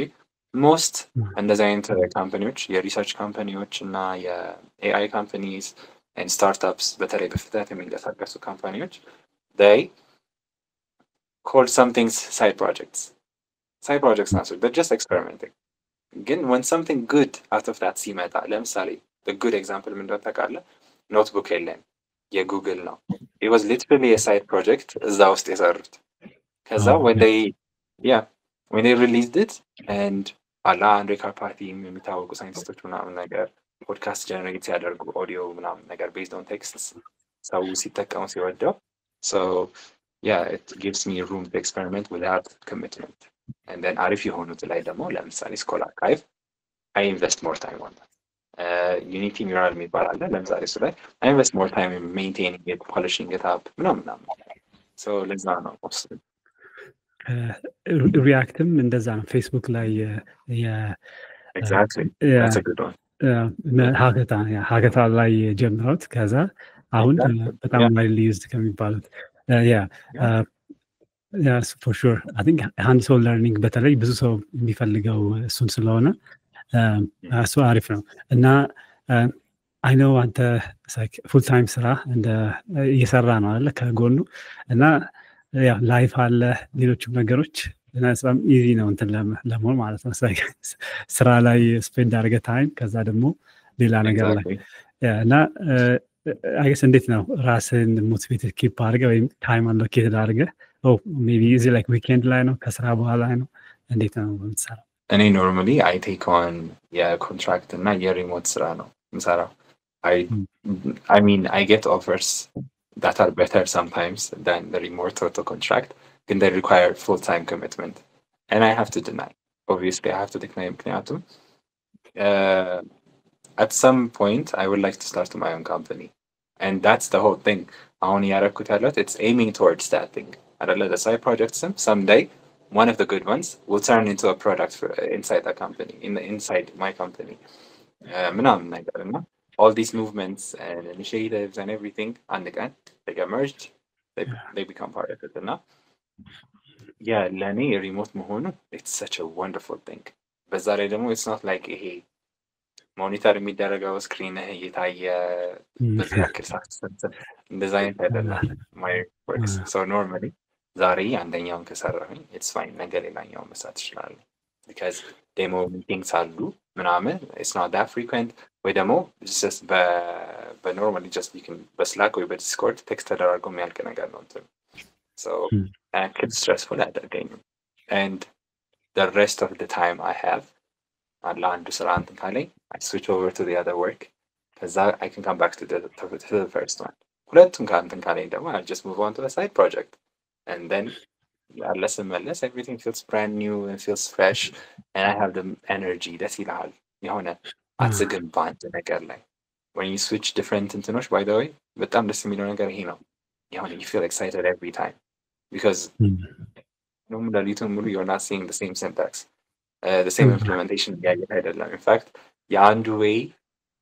most እንደዚህ አይነት ካምፓኒዎች የሪሰርች ካምፓኒዎች እና የኤአይ ካምፓኒስ and startups በተለይ በፍጥነት የሚንቀሳቀሱ ካምፓኒዎች they call some things side projects. Side projects ናቸው. They're just experimenting. Again, when something good out of that ሲመጣ ለምሳሌ the good example ምን እንደሆነ ታውቃለህ? ኖትቡክ የለም የጉግል ነው. It was literally a side project እዛ ውስጥ የሰሩት ከዛ when they released it and አንድሬ ካርፓቲ የሚታወቁ ሳይንቲስቶች ምናምን ነገር ፖድካስት ጀነሬት ሲያደርጉ ኦዲዮ ምናምን ነገር based on texts ሰው ሲጠቀሙ ሲወደው so yeah, it gives me room to experiment without commitment. And then አሪፍ የሆኑት ላይ ደግሞ ለምሳሌ ስኮል አርካይቭ I invest more time on that. Unity Mural የሚባል አለ ለምሳሌ እሱ ላይ I invest more time in maintaining it, polishing it up ምናምን so ለዛ ነው ሪያክትም እንደዛ ነው ፌስቡክ ላይ exactly that's a good one ሀገታ ላይ ጀምረውት ከዛ አሁን በጣም ዋይድሊ ዩዝድ ከሚባሉት for sure I think hands on learning በተለይ ብዙ ሰው የሚፈልገው እሱን ስለሆነ እሱ አሪፍ ነው እና I know አንተ full time ስራ እየሰራ ነው አይደል ከጎኑ እና ላይፍ አለ ሌሎችም ነገሮች እና በጣም ኢዚ ነው እንትን ለመሆን ማለት ነው ስራ ላይ ስፔንድ አድርገህ ታይም ከዛ ደግሞ ሌላ ነገር ላይ እና አይገስ እንዴት ነው ራስን ሞቲቬትድ ኪፕ አድርገህ ወይም ታይም አሎኬትድ አድርገህ ሜቢ እዚህ ላይክ ዊኬንድ ላይ ነው ከስራ በኋላ ነው እንዴት ነው የምትሰራው? እኔ ኖርማሊ አይ ቴክ ኦን የኮንትራክት እና የሪሞት ስራ ነው የምሰራው I mean I get offers that are better sometimes than the remote auto contract and they require full-time commitment and I have to deny. Obviously I have to decline ምክንያቱም at some point I would like to start my own company and that's the whole thing. አሁን ያደረኩት ያለሁት it's aiming towards that thing. አይደለ the side projects someday one of the good ones will turn into a product inside the company inside my company. ምናምን ነገር እና all these movements and initiatives and everything and again they get merged they become part of it እና ለእኔ remote መሆኑ it's such a wonderful thing በዛ ላይ ደግሞ ኢትስ ኖት ላይክ ይሄ ሞኒተር የሚደረገው ስክሪንህ እየታየ በዚህ ያክል ሳትሰንት እንደዛ አይነት አይደለም። ማይ ወርክስ ሶ ኖርማሊ ዛሬ አንደኛውን ከሰራሁኝ ኢትስ ፋይን፣ ነገ ሌላኛውን መስራት እችላለሁ። ቢካዝ ዴሞ ሚቲንግስ አሉ ምናምን ኢትስ ኖት ዳት ፍሪኩዌንት፣ ወይ ደግሞ ጀስት በኖርማሊ ጀስት በስላክ ወይ በዲስኮርድ ቴክስት ተደራርገው የሚያልቅ ነገር ነው እንትን ሶ ያክል ስትረስፉል አያደርገኝም። ኤንድ the rest of the time I have ለአንዱ ስራ እንትን ካለኝ I switch over to the other work ከዛ I can come back to the first one። ሁለቱም ከእንትን ካለኝ ደግሞ I just move on to a side project and then ያለ ስመለስ everything feels brand new and feels fresh and I have the energy። ደስ ይልሃል የሆነ አትዝግም በአንድ ነገር ላይ when you switch different እንትኖች by the way በጣም ደስ የሚለው ነገር ይሄ ነው የሆነ you feel excited every time because ነው ሌሊቱን ሙሉ you're not seeing the same syntax the same implementation እያየህ አይደለም። in fact የአንዱ way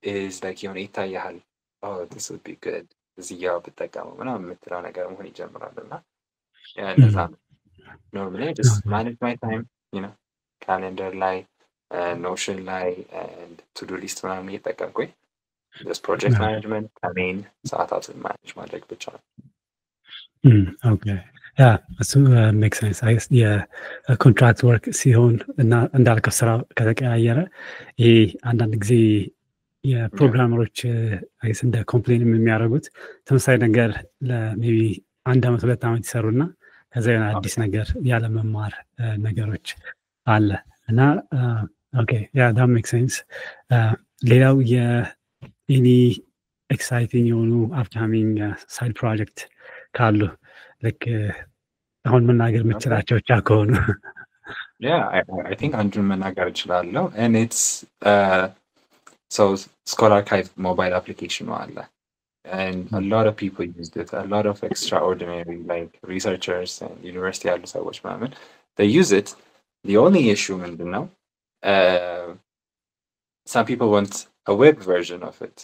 is like የሆነ ይታያል oh this would be good እዚያው ብጠቀመው ምናምን የምትለው ነገር መሆን ይጀምራል። እና እንደዛ ነው normally just manage my time you know calendar ላይ notion ላይ and to do list ምናምን እየተጠቀምኩኝ just project management ከሜን ሰዓታቱን ማኔጅ ማድረግ ብቻ ነው። ኦኬ ያ እሱ ሜክ ሴንስ። አይ የኮንትራክት ወርክ ሲሆን እና እንዳልከው ስራ ከተቀያየረ ይሄ አንዳንድ ጊዜ የፕሮግራመሮች አይስ እንደ ኮምፕሌንም የሚያደርጉት ተመሳሳይ ነገር ለሜቢ 1 ዓመት 2 ዓመት ይሰሩና ከዛ የሆነ አዲስ ነገር ያለ መማር ነገሮች አለ እና ኦኬ ያ ዳት ሜክ ሴንስ። ሌላው የኤኒ ኤክሳይቲንግ የሆኑ አፕካሚንግ ሳይድ ፕሮጀክት ካሉ ልክ አሁን መናገር የምትችላቸው ብቻ ከሆኑ? Yeah, I think አንዱን መናገር እችላለሁ and it's so Scholar Archive mobile application አለ and a lot of people used it, a lot of extraordinary like researchers and university ያሉ ሰዎች ምናምን they use it. The only issue ምንድን ነው some people want a web version of it.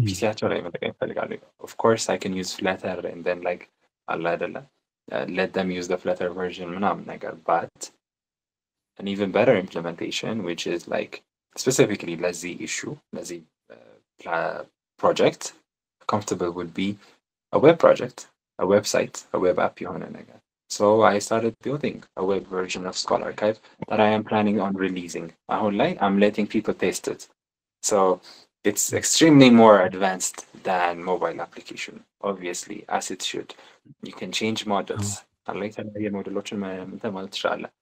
ፒሲያቸው ላይ መጠቀም ይፈልጋሉ። of course I can use Flutter and then like አለ አይደለ let them use the Flutter version ምናምን ነገር but an even better implementation which is like specifically ለዚህ issue ለዚህ project comfortable would be a web project, a website, a web app የሆነ ነገር. So I started building a web version of Scholar Archive that I am planning on releasing. አሁን ላይ I'm letting people test it. So it's extremely more advanced than mobile application, obviously, as it should. You can change models. Unlike the modeloችን ማለት ትችላለህ።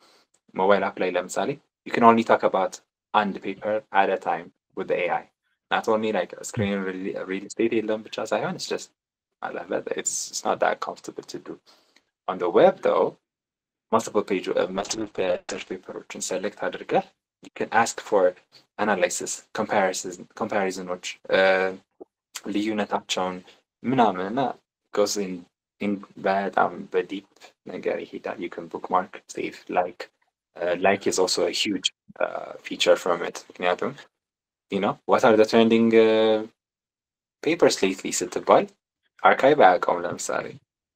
Mobile app ላይ ለምሳሌ you can only talk about one paper at a time with the AI. Not only like a screen real estate የለም ብቻ ሳይሆን it's just it's not that comfortable to do. On the web though, multiple paperoችን select አድርገህ you can ask for analysis, comparisons, ልዩነታቸውን ምናምን እና goes in በጣም በዲፕ ነገር ይሄዳል። You can bookmark, save, like is also a huge feature from it. ምክንያቱም you know what are the trending papers lately ስትባል archive አያውቀውም ለምሳሌ.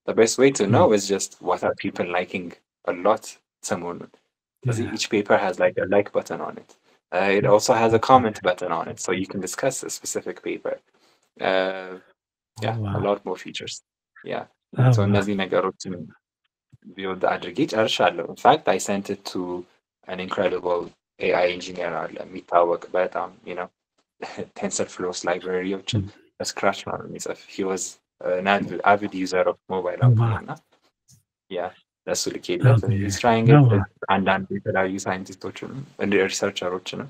The best way to know is just what are people liking a lot ሰሞኑን. Each paper has like a like button on it. It also has a comment button on it, so you can discuss a specific paper. A lot more features. Yeah. So እነዚህ ነገሮችን build አድርጌ ጨርሻለሁ. In fact, I sent it to an incredible AI engineer አለ የሚታወቅ በጣም you know TensorFlow libraryዎችን በስክራች ነው የሚጽፍ. He was an avid user of mobile app. Yeah. ለሱ ልኬለት he's trying it with አንዳንድ የተለያዩ ሳይንቲስቶችንም እንደ ሪሰርቸሮችንም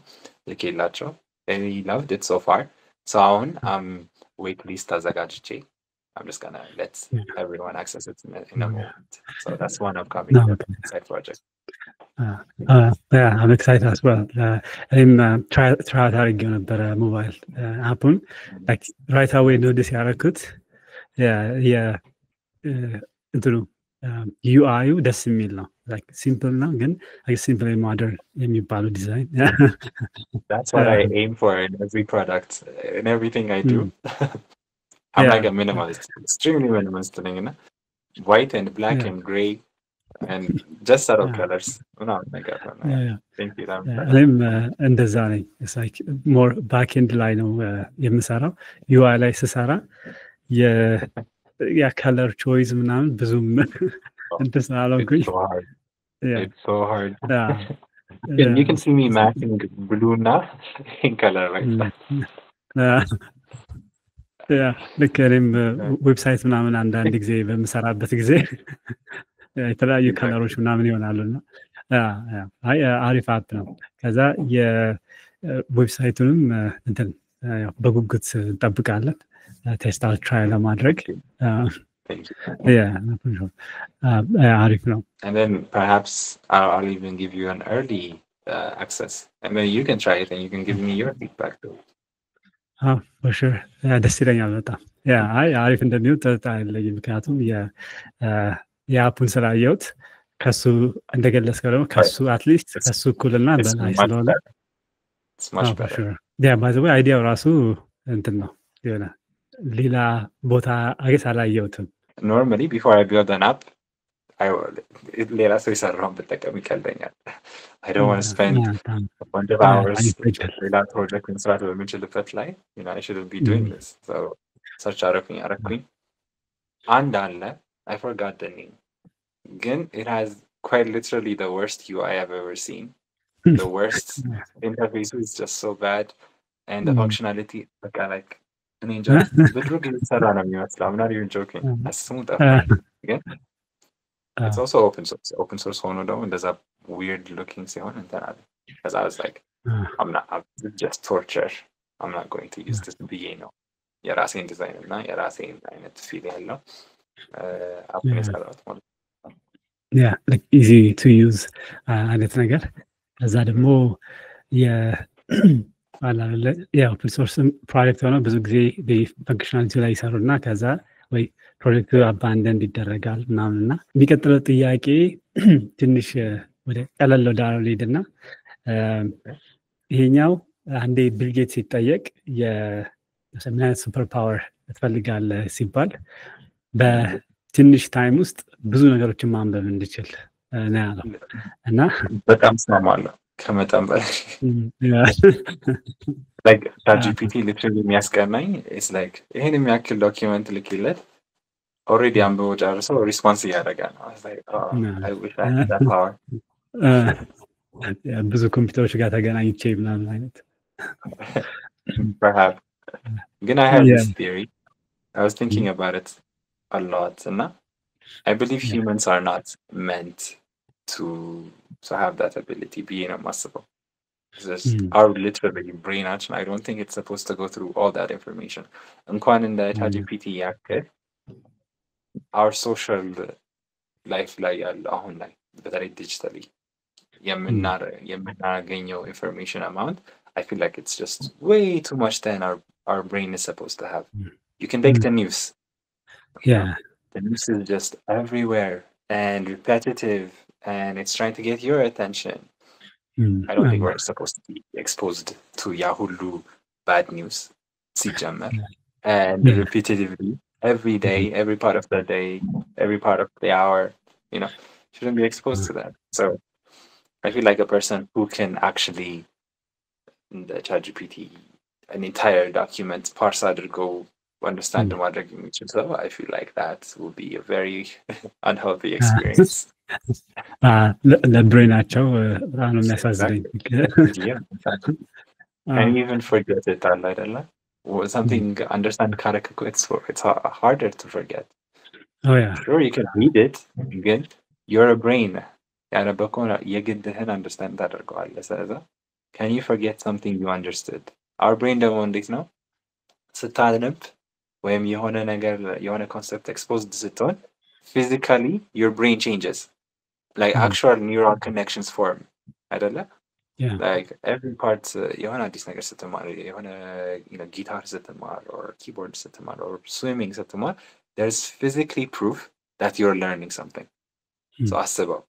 ልኬላቸው and he loved it so far. So አሁን wait list አዘጋጅቼ I'm just gonna let everyone access it in a moment. So that's one upcoming side project. Yeah, I'm excited as well. እኔም try አድርጌው ነበረ ሞባይል አፑን like right away notice ያደረኩት እንትኑ ዩአዩ ደስ የሚል ነው። like simple ነው ግን like simple modern የሚባለው ዲዛይን That's what I aim for in every product, in everything I do. I'm like a minimalist, extremely minimalist thing, white and black and gray and just subtle Yeah. colors ምናምን ነገር ነው። Yeah. Thank you. እኔም እንደዛ ነኝ። ሞር ባክኤንድ ላይ ነው የምሰራው። ዩአይ ላይ ስሰራ የከለር ቾይዝ ምናምን ብዙም እንትን ስላልሆንኩኝ It's so hard. Yeah. It's so hard. Yeah. You can see me matching blue እና pink color right now. ልክ እኔም ዌብሳይት ምናምን አንዳንድ ጊዜ በምሰራበት ጊዜ የተለያዩ ከለሮች ምናምን ይሆናሉና አሪፍ አፕ ነው። ከዛ የዌብሳይቱንም እንትን በጉጉት እንጠብቃለን ቴስት አውት ትራይ ለማድረግ። አሪፍ ነው። And then perhaps I'll even give you an early access. I mean, you can try it and you can give me your feedback too. for sure. ደስ ይለኛል በጣም። አሪፍ እንደሚሆን ጥርጣሬ የለኝም። ምክንያቱም የአፑን ስላየሁት ከሱ እንደገለጽከው ደግሞ ከሱ አትሊስት ከሱ እኩልና በላይ ስለሆነ ባይ ዘ ወይ አይዲያው ራሱ እንትን ነው የሆነ ሌላ ቦታ አገስ አላየሁትም። Normally before I build an app ሌላ ሰው የሰራውን ብጠቀም ይቀለኛል። I don't want to spend a bunch of hours ሌላ ፕሮጀክት መስራት በምንችልበት ላይ I shouldn't be doing this. So ሰርች አረኩኝ አንድ አለ I forgot the name. Again, it has quite literally the worst UI I've ever seen. The worst interface is just so bad, and the functionality like ninja. I'm not even joking. As smooth as again. It's also open source. Open source hono though, and there's a weird looking sihon and then because I was like, I'm just torture. I'm not going to use this BA no. የራሴን ዲዛይን እና የራሴን አይነት ፊል ያለው ኢዚ ቱ ዩዝ አይነት ነገር። ከዛ ደግሞ የኦፕን ሶርስ ፕሮጀክት ሆነው ብዙ ጊዜ ፈንክሽናሊቲ ላይ ይሰሩና ከዛ ወይ ፕሮጀክቱ አባንደንድ ይደረጋል ምናምን እና የሚቀጥለው ጥያቄ ትንሽ ወደ ቀለል ወዳለው ልሄድና ይሄኛው አንዴ ቢልጌት ሲጠየቅ ምን አይነት ሱፐር ፓወር ትፈልጋለህ ሲባል በትንሽ ታይም ውስጥ ብዙ ነገሮችን ማንበብ እንድችል ነው ያለው እና በጣም ስማማለሁ ከመጠን በላይ like ChatGPT literally የሚያስቀናኝ is like ይሄን የሚያክል ዶክመንት ልክለት already አንብቦ ጨርሶ ሪስፖንስ እያደረገ ነው። I was like I wish I had that power. ብዙ ኮምፒውተሮች ጋር ተገናኝቼ ምናምን አይነት perhaps. Again, I have this theory. I was thinking about it a lot, and I believe humans are not meant to have that ability, being impossible. Our literally brain action. I don't think it's supposed to go through all that information. And in the ChatGPT, our social life, like better digitally, information amount. I feel like it's just way too much than our brain is supposed to have. You can take the news. The news is just everywhere and repetitive and it's trying to get your attention. I don't think we're supposed to be exposed to Yahoo bad news. And repetitively every day, every part of the day, every part of the hour, shouldn't be exposed to that. So I feel like a person who can actually the ChatGPT an entire document parse adrgo understand ማድረግ የሚችል ሰው I feel like that will be a very unhealthy experience. ለብሬናቸው በጣም ነው የሚያሳዝነኝ። And even forget it አይደለ? Something understand ካረክ it's harder to forget. Sure you can read it, ግን you're a brain ያነበብከው የግድህን understand ታደርገዋለህ። ስለዚህ can you forget something you understood? Our brain ደግሞ እንዴት ነው ስታነብ ወይም የሆነ ነገር የሆነ ኮንሰፕት exposed ስትሆን physically your brain changes, like actual neural connections form አይደለ? Like every part የሆነ አዲስ ነገር ስትማር የሆነ ጊታር ስትማር or keyboard ስትማር or swimming ስትማር there's physically proof that you're learning something. So አስበው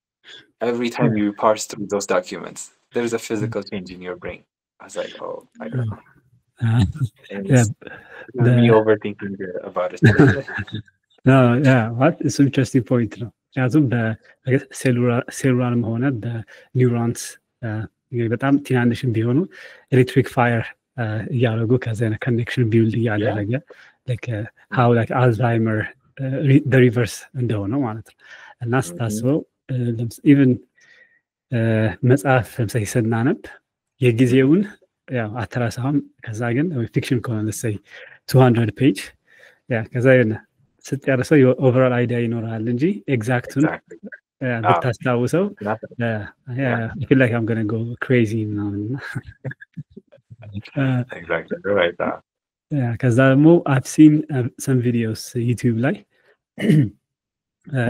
every time you parse through those documents there's a physical change in your brain. I was like, oh, I don't know. Me overthinking about it. No, it's an interesting point. ምክንያቱም በሴሉላርም ሆነ በኒውሮንስ በጣም ትናንሽም ቢሆኑ ኤሌክትሪክ ፋየር እያደረጉ ከዚ ኮኔክሽን ቢውልድ እያደረገ ሀው አልዛይመር በሪቨርስ እንደሆነው ማለት ነው። እና ስታስበው ኢቨን መጽሐፍ ለምሳሌ ስናነብ የጊዜውን አትረሳም። ከዛ ግን ፊክሽን ከሆነ ለምሳሌ 200 ፔጅ ከዛ ስትጨርሰው የኦቨራል አይዲያ ይኖራል እንጂ ኤግዛክቱን ብታስታውሰው ፊል ላይክ አም ገና ጎ ክሬዚ ምናምን። ከዛ ደግሞ አፕ ሲን ሰም ቪዲዮስ ዩቲዩብ ላይ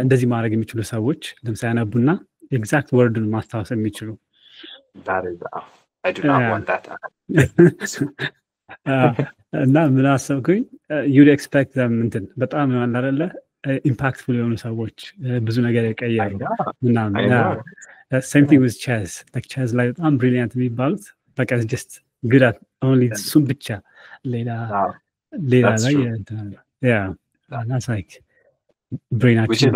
እንደዚህ ማድረግ የሚችሉ ሰዎች ለምሳሌ ያነቡና ኤግዛክት ወርዱን ማስታወስ የሚችሉ እና ምን አሰብኩኝ ዩድ ኤክስፔክት እንትን በጣም አይደለ ኢምፓክትፉል የሆኑ ሰዎች ብዙ ነገር የቀየሩ ምናምን። ሴም ቲንግ ዊዝ ቼዝ ቼዝ ላይ በጣም ብሪሊያንት የሚባሉት በቃ ጀስት ግድ አት ኦንሊ እሱም ብቻ ሌላ ላይ ላይክ ብሬናችን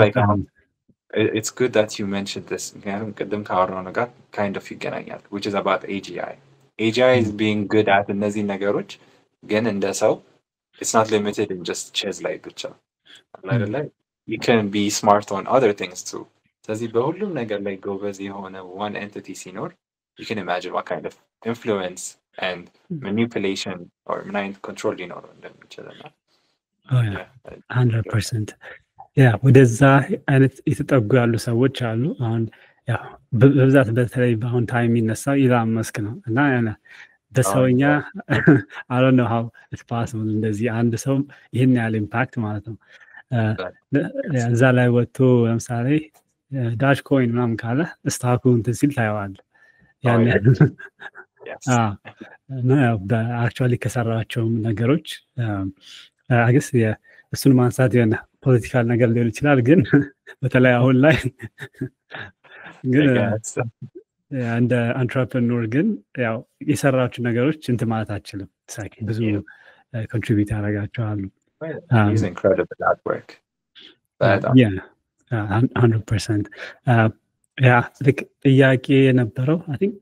it's good that you mentioned this ምክንያቱም ቅድም ካወራው ነገር kind of ይገናኛል which is about AGI is being good at እነዚህ ነገሮች ግን እንደ ሰው it's not limited in just chess ላይ ብቻ አይደለ you can be smart on other things too ስለዚህ በሁሉም ነገር ላይ ጎበዝ የሆነ one entity ሲኖር you can imagine what kind of influence and manipulation or mind control ሊኖረው እንደሚችልና 100% ወደዛ አይነት የተጠጉ ያሉ ሰዎች አሉ። አሁን በብዛት በተለይ በአሁን ታይም የሚነሳው ኢላን መስክ ነው እና በሰውኛ I don't know how it's possible እንደዚህ አንድ ሰው ይህን ያህል ኢምፓክት ማለት ነው እዛ ላይ ወጥቶ ለምሳሌ ዳሽ ኮይን ምናምን ካለ ስታኩ እንትን ሲል ታየዋለህ። ያን በአክቹዋሊ ከሰራቸውም ነገሮች አገስ እሱን ማንሳት የሆነ ፖለቲካል ነገር ሊሆን ይችላል። ግን በተለይ አሁን ላይ ግን እንደ አንትረፕረነር ግን ያው የሰራቸው ነገሮች እንትን ማለት አችልም ሳይክ ብዙ ኮንትሪቢዩት ያደርጋቸዋል። He's incredible at work. Yeah, 100%. ልክ ጥያቄ የነበረው I think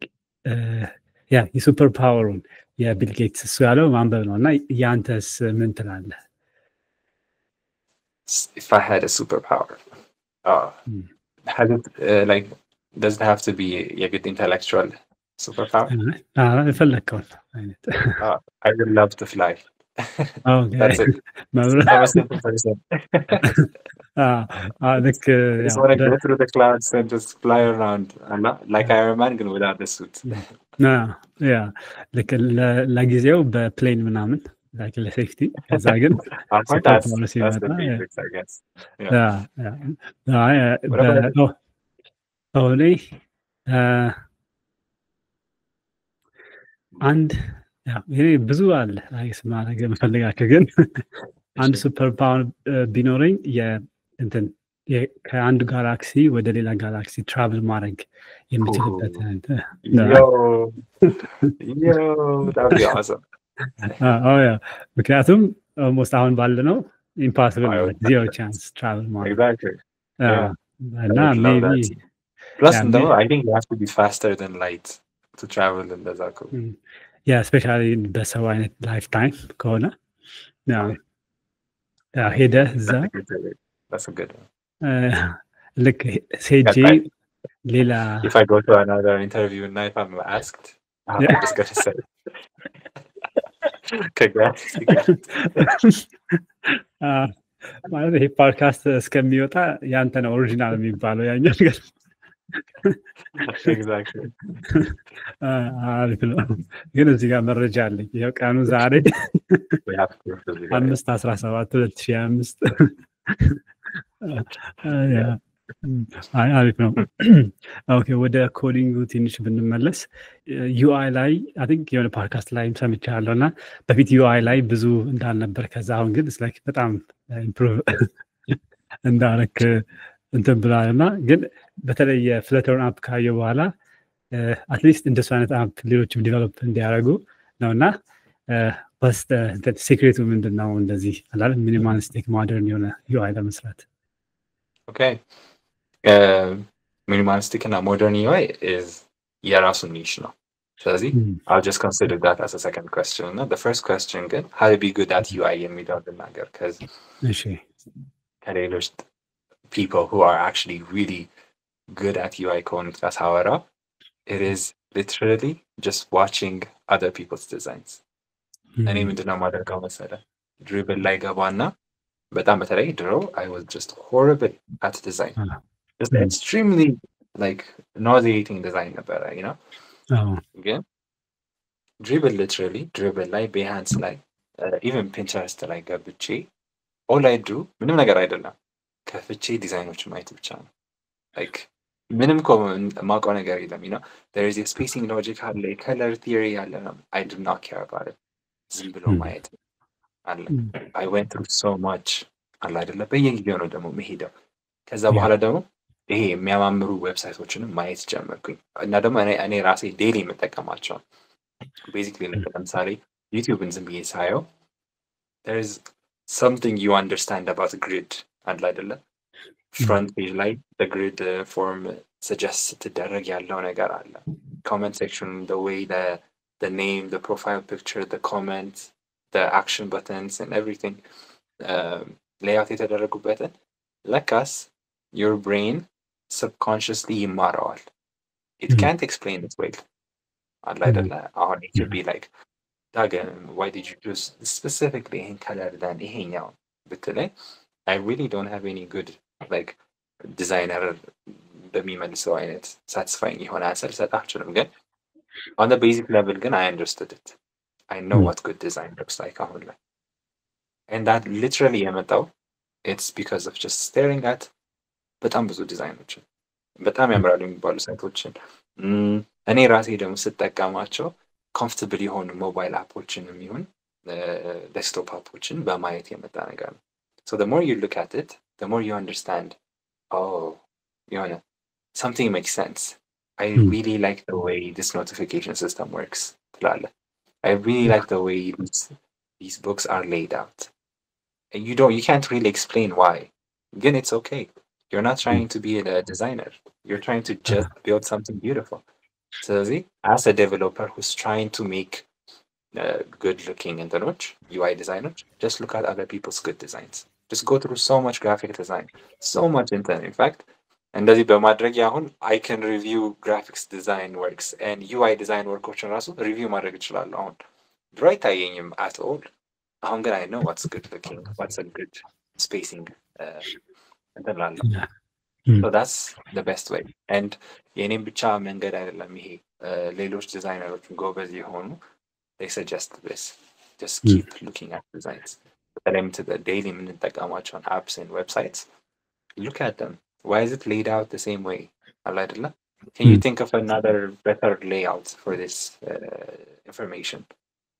የሱፐር ፓወሩን የቢል ጌትስ እሱ ያለው ማንበብ ነው እና ያንተስ ምን ትላለህ? If I had a superpower, has it does it have to be a good intellectual superpower? የፈለከው አይነት I would love to fly. That's it. I'm a simple person. ልክ I just want to go through the clouds and just fly around. I'm not like Iron Man ግን without the suit. ልክ ለጊዜው በፕሌን ምናምን like ለሴፍቲ ከዛ ግን አንድ ይሄ ብዙ አለ አይስ ማድረግ የምፈልጋቸው ግን አንድ ሱፐር ፓወር ቢኖረኝ እንትን ከአንድ ጋላክሲ ወደ ሌላ ጋላክሲ ትራቭል ማድረግ የሚችልበት ምክንያቱም ኦልሞስት አሁን ባለ ነው ኢምፖሲብል ዚሮ ቻንስ ትራቭል ማድረግ እና ሜቢ plus no I think you have to be faster than light to travel in the zako especially በሰው አይነት ላይፍ ታይም ከሆነ ሄደህ እዛ that's a good one ልክ ሴጂ ሌላ if I go to another interview and if I'm asked I'm just going to say ማለት ይሄ ፓድካስት እስከሚወጣ ያንተ ነው ኦሪጂናል የሚባለው ያኛው ነገር አሪፍ ነው። ግን እዚህ ጋር መረጃ አለኝ። ይኸው ቀኑ ዛሬ 5/17/2025 አሪፍ ነው። ኦኬ ወደ ኮዲንጉ ትንሽ ብንመለስ ዩአይ ላይ አይ ቲንክ የሆነ ፖድካስት ላይ ሰምቻለሁ እና በፊት ዩአይ ላይ ብዙ እንዳልነበር ከዛ አሁን ግን ላይክ በጣም ኢምፕሩቭ እንዳረክ እንትን ብላለና ግን በተለይ የፍለተርን አፕ ካየሁ በኋላ አትሊስት እንደሱ አይነት አፕ ሌሎችም ዲቨሎፕ እንዲያደርጉ ነውና በስተ ሴክሬቱ ምንድነው እንደዚህ አላለ ሚኒማሊስቲክ ሞደርን የሆነ ዩአይ ለመስራት? Okay. ሚኒማሊስቲክ እና ሞደርን ዩአይ ኢዝ የራሱ ኒሽ ነው። ስለዚህ I'll just consider that as a second question እና the first question ግን how to be good at UI የሚለው ልናገር because እሺ ከሌሎች people who are actually really good at UI ከሆኑት ጋር ሳወራ it is literally just watching other people's designs እኔ ምንድነው ማደርገው መሰለህ ድሪብል ላይ ገባና በጣም በተለይ ድሮ I was just horrible at design just extremely like nauseating design ነበረ you know ግን ድሪብል ላይ ቤሃንስ ላይ ኢቨን ፒንተረስት ላይ ገብቼ all I do ምንም ነገር አይደለም ከፍቼ ዲዛይኖች ማየት ብቻ ነው like ምንም ማውቀው ነገር የለም you know there is a spacing logic አለ color theory አለ I do not care about it ዝም ብሎ ማየት አለ I went through so much አለ አይደለ በየጊዜው ነው ደግሞ መሄደው ከዛ በኋላ ደግሞ ይሄ የሚያማምሩ ዌብሳይቶችንም ማየት ጀመርኩኝ እና ደግሞ እኔ ራሴ ዴይሊ የምጠቀማቸው basically ለምሳሌ ዩቲዩብን ዝም ብዬ ሳየው there is something you understand about grid አለ አይደለ front page ላይ the grid form suggest ትደረግ ያለው ነገር አለ comment section the way the name the profile picture the comments the action buttons and everything layout የተደረጉበትን ለካስ your brain subconsciously ይማረዋል it can't explain it well አለ አይደለ አሁን it could be like Dagan, why did you choose specifically in color than ይሄኛው ብትለኝ I really don't have any good like designer በሚመልሰው አይነት satisfying የሆነ answer ሰጥ አልችልም ግን on the basic level ግን I understood it I know what good design looks like አሁን ላይ and that literally የመጣው it's because of just staring at በጣም ብዙ ዲዛይኖችን በጣም ያምራሉ የሚባሉ ሳይቶችን እኔ ራሴ ደግሞ ስጠቀማቸው ኮምፎርታብል የሆኑ ሞባይል አፖችንም ይሁን ዴስክቶፕ አፖችን በማየት የመጣ ነገር ነው so the more you look at it the more you understand oh የሆነ something makes sense I really like the way this notification system works ትላለህ I really like the way these books are laid out and you can't really explain why again it's okay you're not trying to be a designer you're trying to just build something beautiful so as a developer who's trying to make good looking UI designers just look at other people's good designs just go through so much graphic design so much internet in fact እንደዚህ በማድረግ አሁን I can review graphics design works and UI design workoችን ራሱ ሪቪው ማድረግ እችላለሁ አሁን ድሮ አይታየኝም at all አሁን ግን I know what's good looking what's a good spacing እንትላለሁ so that's the best way and የኔም ብቻ መንገድ አይደለም ይሄ ሌሎች ዲዛይነሮችን ጎበዝ የሆኑ they suggest this just keep looking at designs በተለይም daily የምንጠቀማቸውን apps and websites look at them why is it laid out the same way አለ አይደለ can you think of another better layout for this information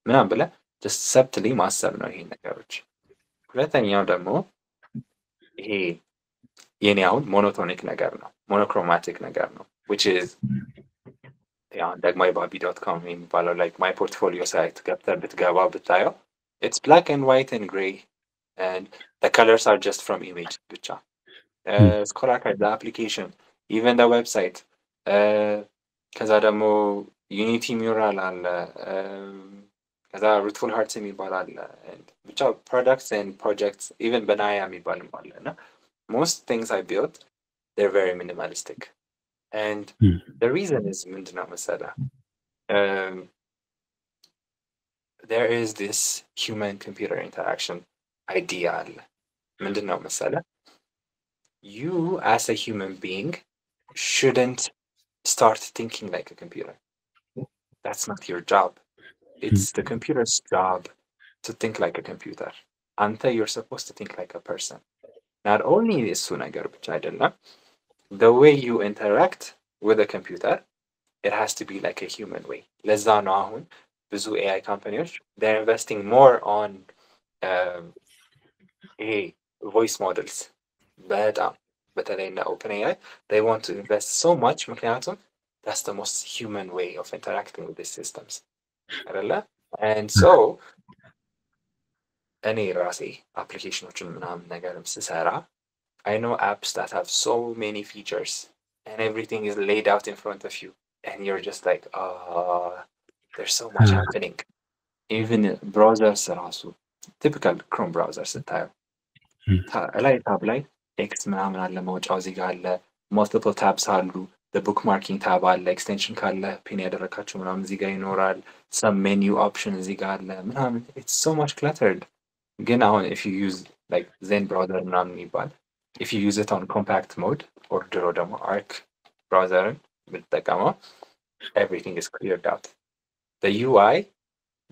ምናምን ብለህ just subtly ማሰብ ነው ይሄ ነገሮች ሁለተኛው ደግሞ ይሄ የኔ አሁን ሞኖቶኒክ ነገር ነው ሞኖክሮማቲክ ነገር ነው which is dagmaibabi.com የሚባለው like my portfolio site ገብተህ ብትገባ ብታየው it's black and white and gray and the colors are just from image ብቻ scholar the application even the website ከዛ ደግሞ unity mural አለ ከዛ rootful hearts የሚባል አለ ብቻ products and projects even banaya የሚባልም አለ እና most things I built they're very minimalistic and the reason is ምንድነው መሰለህ there is this human computer interaction idea አለ ምንድነው መሰለህ you as a human being shouldn't start thinking like a computer that's not your job it's the computer's job to think like a computer ante you're supposed to think like a person not only እሱ ነገር ብቻ አይደለም the way you interact with a computer it has to be like a human way ለዛ ነው አሁን ብዙ AI companies they're investing more on voice models በጣም በተለይ እና OpenAI they want to invest so much ምክንያቱም that's the most human way of interacting with these systems አይደለ and so እኔ ራሴ አፕሊኬሽኖችን ምናምን ነገርም ስሰራ I know apps that have so many features and everything is laid out in front of you and you're just like, there's so much happening. Even browsers ራሱ typical Chrome browser ስታየው ላይ ታብ ላይ ቴክስት ምናምን አለ፣ መውጫው እዚህ ጋር አለ፣ multiple tabs አሉ፣ the bookmarking tab አለ፣ ኤክስቴንሽን ካለ ፒን ያደረካቸው ምናምን እዚህ ጋር ይኖራል፣ some menu option እዚህ ጋር አለ ምናምን። it's so much cluttered። ግን አሁን if you use like Zen browser ምናምን ይባል if you use it on compact mode or ድሮ ደግሞ Arc browserን ብትጠቀመው everything is cleared out። the UI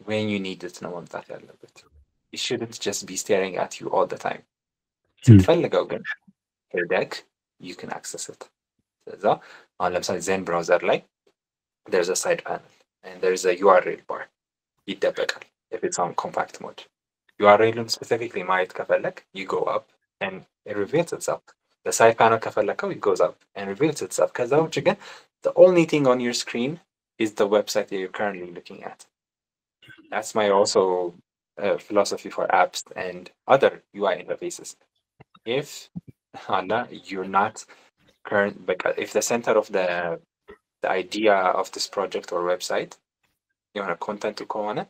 when you need it ነው መምጣት ያለበት። it shouldn't just be staring at you all the time። ስትፈልገው ግን ሄደክ you can access it። ስለዛ አሁን ለምሳሌ ዜን ብራውዘር ላይ there's a side panel and there's a URL bar ይደበቃል if it's on compact mode። URL-ን specifically ማየት ከፈለክ you go up and it reveals itself። the side panel ከፈለከው it goes up and reveals itself። ከዛ ውጭ ግን the only thing on your screen is the website that you're currently looking at። that's my also philosophy for apps and other UI interfaces. If you're not current, but if the center of the idea of this project or website, you want a content to go on it,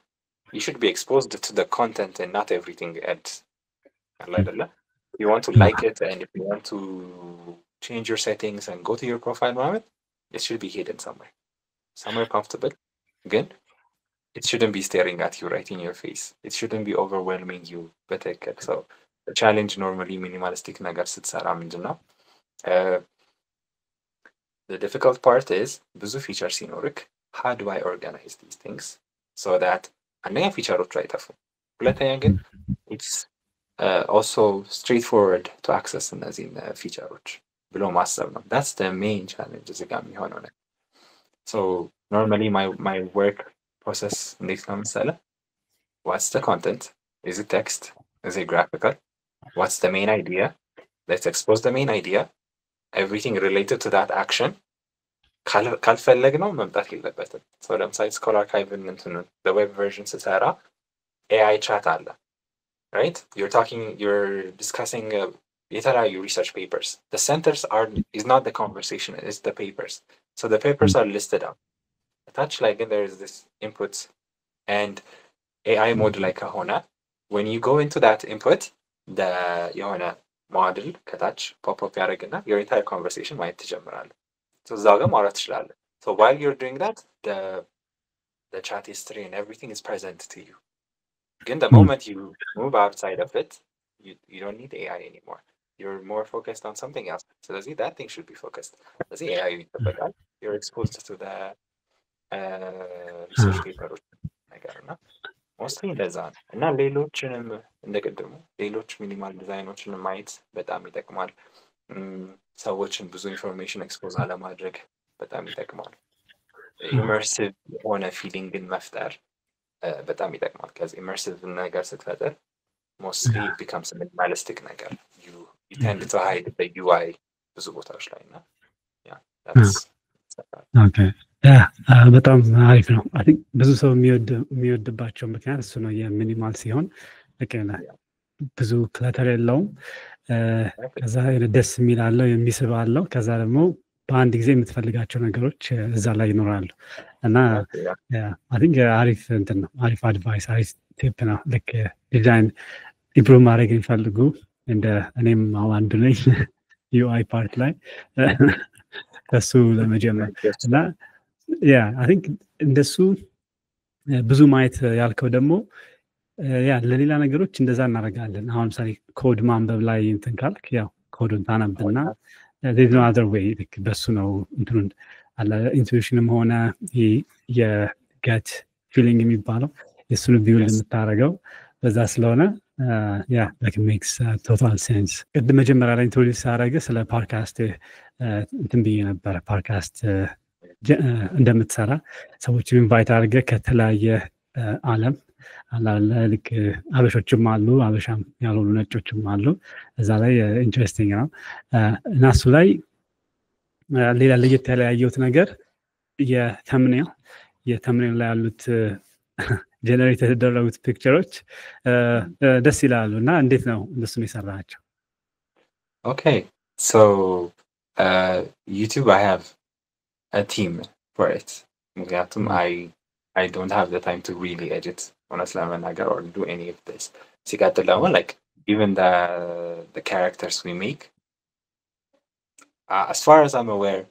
you should be exposed to the content and not everything else. You want to like it, and if you want to change your settings and go to your profile moment, it should be hidden somewhere comfortable. Again, it shouldn't be staring at you right in your face. It shouldn't be overwhelming you. But so the challenge normally minimalistic ነገር ስትሰራ ምንድነው? The difficult part is ብዙ ፊቸር ሲኖርክ how do I organize these things so that አንደኛ ፊቸሮቹ አይጠፉም፣ ሁለተኛ ግን it's also straightforward to access እነዚህን ፊቸሮች ብሎ ማሰብ ነው። that's the main challenge እዚህ ጋር የሚሆነው ነገር። so normally my work process እንዴት ነው መሰለህ? what's the content? Is it text? Is it graphical? What's the main idea? Let's expose the main idea. Everything related to that action. ካልፈለግነው መምጣት የለበትም። so ለምሳሌ ስኮል አርካይቭን እንትኑን the web version ስትሰራ AI chat አለ, right? You're discussing የተለያዩ research papers. The centers is not the conversation, it's the papers. So the papers are listed out. Attach like there is this inputs and AI mode like ከሆነ when you go into that input the የሆነ model ከታች pop up ያደርግና your entire conversation ማየት ትጀምራለህ። so እዛ ጋር ማውራት ትችላለህ። so while you're doing that the chat history and everything is present to you. Again, the moment you move outside of it, you don't need AI anymore. You're more focused on something else. So that thing should be focused. AI you're exposed to the research paper ነገር እና ሞስትሊ እንደዛ ነው። እና ሌሎችንም እንደቀደሙ ሌሎች ሚኒማል ዲዛይኖችን ማየት በጣም ይጠቅማል። ሰዎችን ብዙ ኢንፎርሜሽን ኤክስፖዝ አለማድረግ በጣም ይጠቅማል። ኢመርሲቭ የሆነ ፊሊንግን መፍጠር በጣም ይጠቅማል። ከዚህ ኢመርሲቭ ነገር ስትፈጥር ሞስትሊ ቢካምስ ሚኒማሊስቲክ ነገር you tend to hide the UI ብዙ ቦታዎች ላይ እና በጣም አሪፍ ነው። አይ ቲንክ ብዙ ሰው የሚወድባቸው ምክንያት እሱ ነው። የሚኒማል ሲሆን ብዙ ክለተር የለውም። ከዛ ደስ የሚል አለው፣ የሚስብ አለው። ከዛ ደግሞ በአንድ ጊዜ የምትፈልጋቸው ነገሮች እዛ ላይ ይኖራሉ እና አይ ቲንክ አሪፍ እንትን ነው፣ አሪፍ አድቫይስ፣ አሪፍ ቲፕ ነው። ልክ ዲዛይን ኢምፕሩቭ ማድረግ የሚፈልጉ እንደ እኔም አንዱ ነኝ ዩአይ ፓርት ላይ ከሱ ለመጀመር እና አይ ቲንክ እንደሱ ብዙ ማየት ያልከው ደግሞ ለሌላ ነገሮች እንደዛ እናደርጋለን። አሁን ለምሳሌ ኮድ ማንበብ ላይ እንትን ካልክ ያው ኮዱን ታነብና there's no other way ልክ በሱ ነው እንትኑን አለ ኢንቱዊሽንም ሆነ የገት ፊሊንግ የሚባለው የሱን ቢውልድ የምታደርገው በዛ ስለሆነ like it makes total sense። ቅድም መጀመሪያ ላይ ኢንትሮዲውስ አደረገ ስለ ፓድካስት እንትን ብዬ ነበረ። ፓድካስት እንደምትሰራ ሰዎችን ኢንቫይት አድርገህ ከተለያየ ዓለም አላለ ልክ አበሾችም አሉ፣ አበሻም ያልሆኑ ነጮችም አሉ። እዛ ላይ ኢንትረስቲንግ ነው እና እሱ ላይ ሌላ ለየት ያለያየሁት ነገር የተምኔል ላይ ያሉት ጀነሬት የተደረጉት ፒክቸሮች ደስ ይላሉ እና እንዴት ነው እነሱን የሰራቸው? Okay. So YouTube, I have a team for it. ምክንያቱም I don't have the time to really edit እውነት ለመናገር or do any of this. ሲቀጥል ደግሞ like even the characters we make, as far as I'm aware,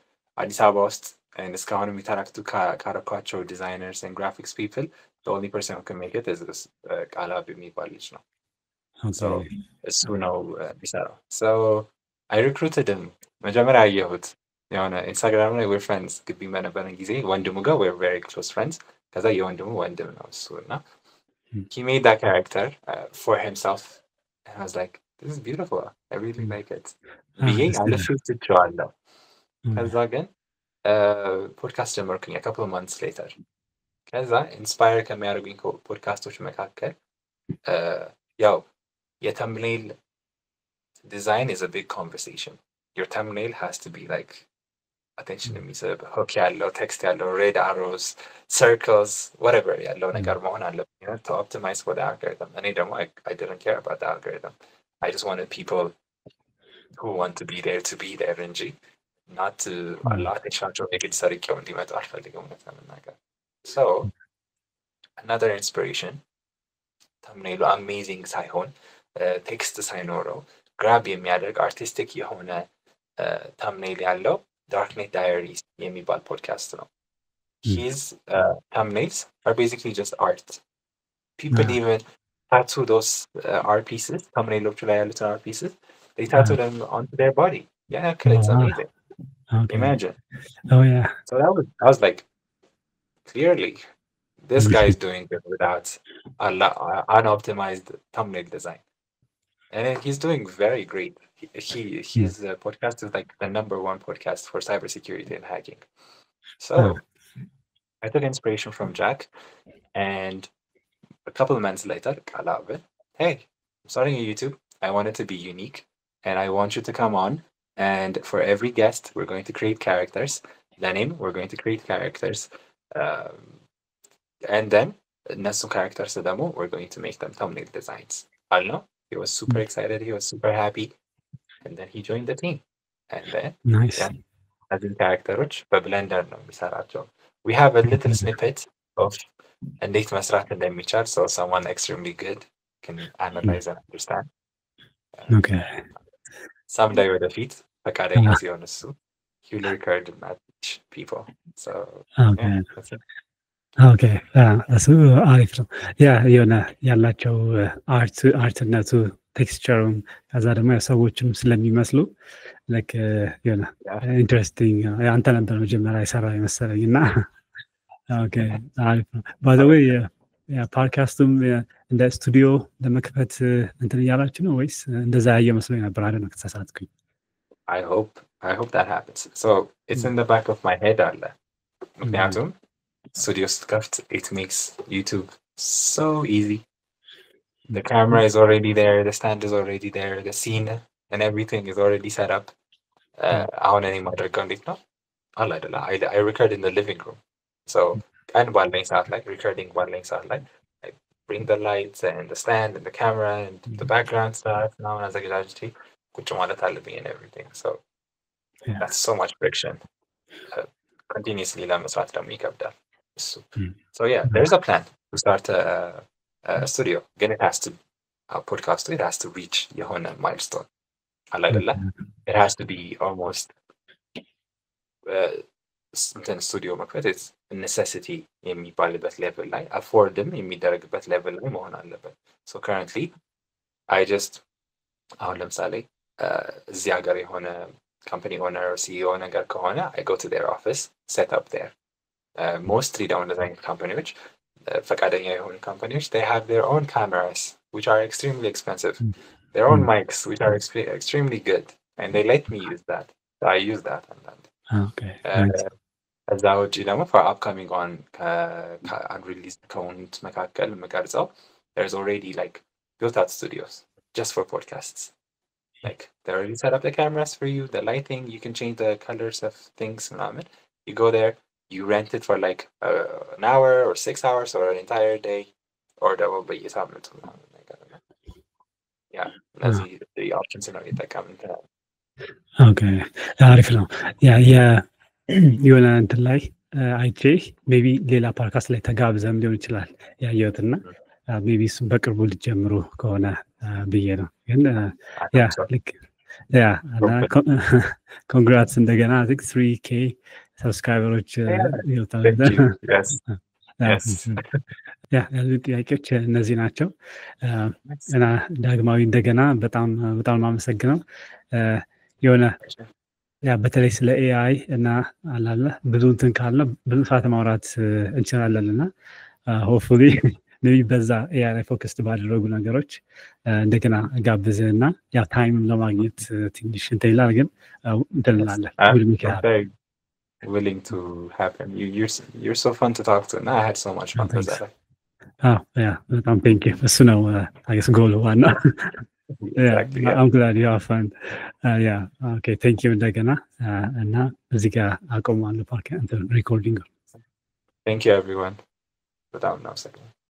አዲስ አበባ ውስጥ and እስካሁን የሚተራክቱ ካረኳቸው designers and graphics people, the only person who can make it is this ቃላብ የሚባል ልጅ ነው። So እሱ ነው የሚሰራው። So I recruited him. መጀመሪያ አየሁት የሆነ ኢንስታግራም ላይ we're friends ግቢ በነበረን ጊዜ ወንድሙ ጋር we're very close friends። ከዛ የወንድሙ ወንድም ነው እሱ እና he made that character for himself and I was like, this is beautiful. I really like it. ብዬ አለፊው ትቼዋለሁ። ከዛ ግን ፖድካስት ጀመርኩኝ a couple of months later። ከዛ ኢንስፓየር ከሚያደርጉኝ ፖድካስቶች መካከል ያው የተምብኔል design is a big conversation. Your thumbnail has to be like attention የሚስብ hook ያለው text ያለው red arrows, circles, whatever ያለው ነገር መሆን አለበት to optimize for the algorithm. እኔ ደግሞ I didn't care about the algorithm. I just wanted people who want to be there እንጂ not to attention የግድ ሰርቄው እንዲመጡ አልፈልግም እውነት ለመናገር። So another inspiration, thumbnail amazing ሳይሆን ቴክስት ሳይኖረው ግራብ የሚያደርግ አርቲስቲክ የሆነ ተምኔል ያለው ዳርክኔት ዳይሪስ የሚባል ፖድካስት ነው። His thumbnails are basically just art. People even tattoo those art pieces, thumbnailዎቹ ላይ ያሉትን art pieces, they tattoo them onto their body. Yeah, it's amazing. Imagine. Oh yeah. So I was like, clearly, this guy is doing it without unoptimized thumbnail design. And he's doing very great. His podcast is like the #1 podcast for cybersecurity and hacking. So I took inspiration from Jack, and a couple of months later, hey, I'm starting a YouTube. I want it to be unique, and I want you to come on. And for every guest, we're going to create characters. The name, we're going to create characters. And then, some characters, we're going to make them thumbnail designs. I don't know. He was super excited. He was super happy. And then he joined the team. And then, nice. As in characters, but Blender no misaracho. We have a little snippet of እንዴት መስራት እንደሚቻል, so someone extremely good can analyze and understand. Okay. Someday ወደፊት ፈቃደኛ ሲሆን እሱ he will record and teach people. So okay. Yeah, that's it. Okay. እሱ አሪፍ ነው። ያ የሆነ ያላቸው አርትነቱ ቴክስቸሩም ከዛ ደግሞ ሰዎችም ስለሚመስሉ ላይክ የሆነ ኢንትረስቲንግ አንተ ነበር መጀመሪያ የሰራ የመሰለኝ እና ኦኬ አሪፍ ነው። ባይ ዘ ዌይ ፖድካስቱም እንደ ስቱዲዮ ለመክፈት እንትን እያላችሁ ነው ወይስ እንደዛ ያየ መስሎኝ ነበር? አይደል ነው ከተሳሳትኩኝ። I hope that happens. So it's in the back of my head አለ ምክንያቱም studio ስትከፍት it makes YouTube so easy. The camera is already there, the stand is already there, the scene and everything is already set up. አሁን እኔ ማድረገው እንዴት ነው አለ አይደለ I record in the living room. So ቀን ባለኝ ሰዓት ላይ recording ባለኝ ሰዓት ላይ I bring the lights and the stand and the camera and the background stuff ምናምን አዘጋጅቼ ቁጭ ማለት አለብኝ and everything. So that's so much friction. Continuously ለመስራት ደግሞ ይከብዳል። So yeah, there's a plan to start a studio. Again, it has to podcast. It has to reach የሆነ milestone. አይደለ? It has to be almost studio መክፈት it's a necessity የሚባልበት level ላይ affordም የሚደረግበት level ላይ መሆን አለበት. So currently I just አሁን ለምሳሌ እዚህ ሀገር የሆነ company owner or CEO ነገር ከሆነ I go to their office, set up there. Mostly down design companies, ፈቃደኛ የሆኑ companies, they have their own cameras which are extremely expensive, their own mics which are extremely good, and they let me use that. So I use that and that. Okay. ከዛ ውጪ ደግሞ for upcoming on unreleased ከሆኑት መካከል መቀርጸው there's already like built out studios just for podcasts. Like they already set up the cameras for you, the lighting, you can change the colors of things. You go there, you rent it for like an hour or 6 hours or an entire day, or double by የሳምንቱ Yeah, that's the options in it that come into that. ኦኬ አሪፍ ነው። የሆነ እንትን ላይ አይቼ ሜቢ ሌላ ፓድካስት ላይ ተጋብዘም ሊሆን ይችላል ያየሁትና ሜቢ እሱም በቅርቡ ልጀምሩ ከሆነ ብዬ ነው። ግን ልክ ኮንግራትስ እንደገና 3K ሰብስክራይበሮች ያሉ ጥያቄዎች እነዚህ ናቸው እና ዳግማዊ እንደገና በጣም ማመሰግነው። የሆነ በተለይ ስለ ኤአይ እና አላለ ብዙ እንትን ካለ ብዙ ሰዓት ማውራት እንችላለን እና ሆፕፉሊ ሜቢ በዛ ኤአይ ላይ ፎከስድ ባደረጉ ነገሮች እንደገና ጋብዝህና ያ ታይም ለማግኘት ትንሽ እንትን ይላል፣ ግን እንትን እንላለን። Willing to happen. You're so fun to talk to, and I had so much fun with that. በጣም ቴንክ ዩ። እሱ ነው I guess ጎል ዋና። Exactly, yeah. I'm glad you have fun. Okay, thank you እንደገና እና እዚህ ጋር አቆማለሁ ሪኮርዲንግ። Thank you everyone. በጣም እናመሰግናለን።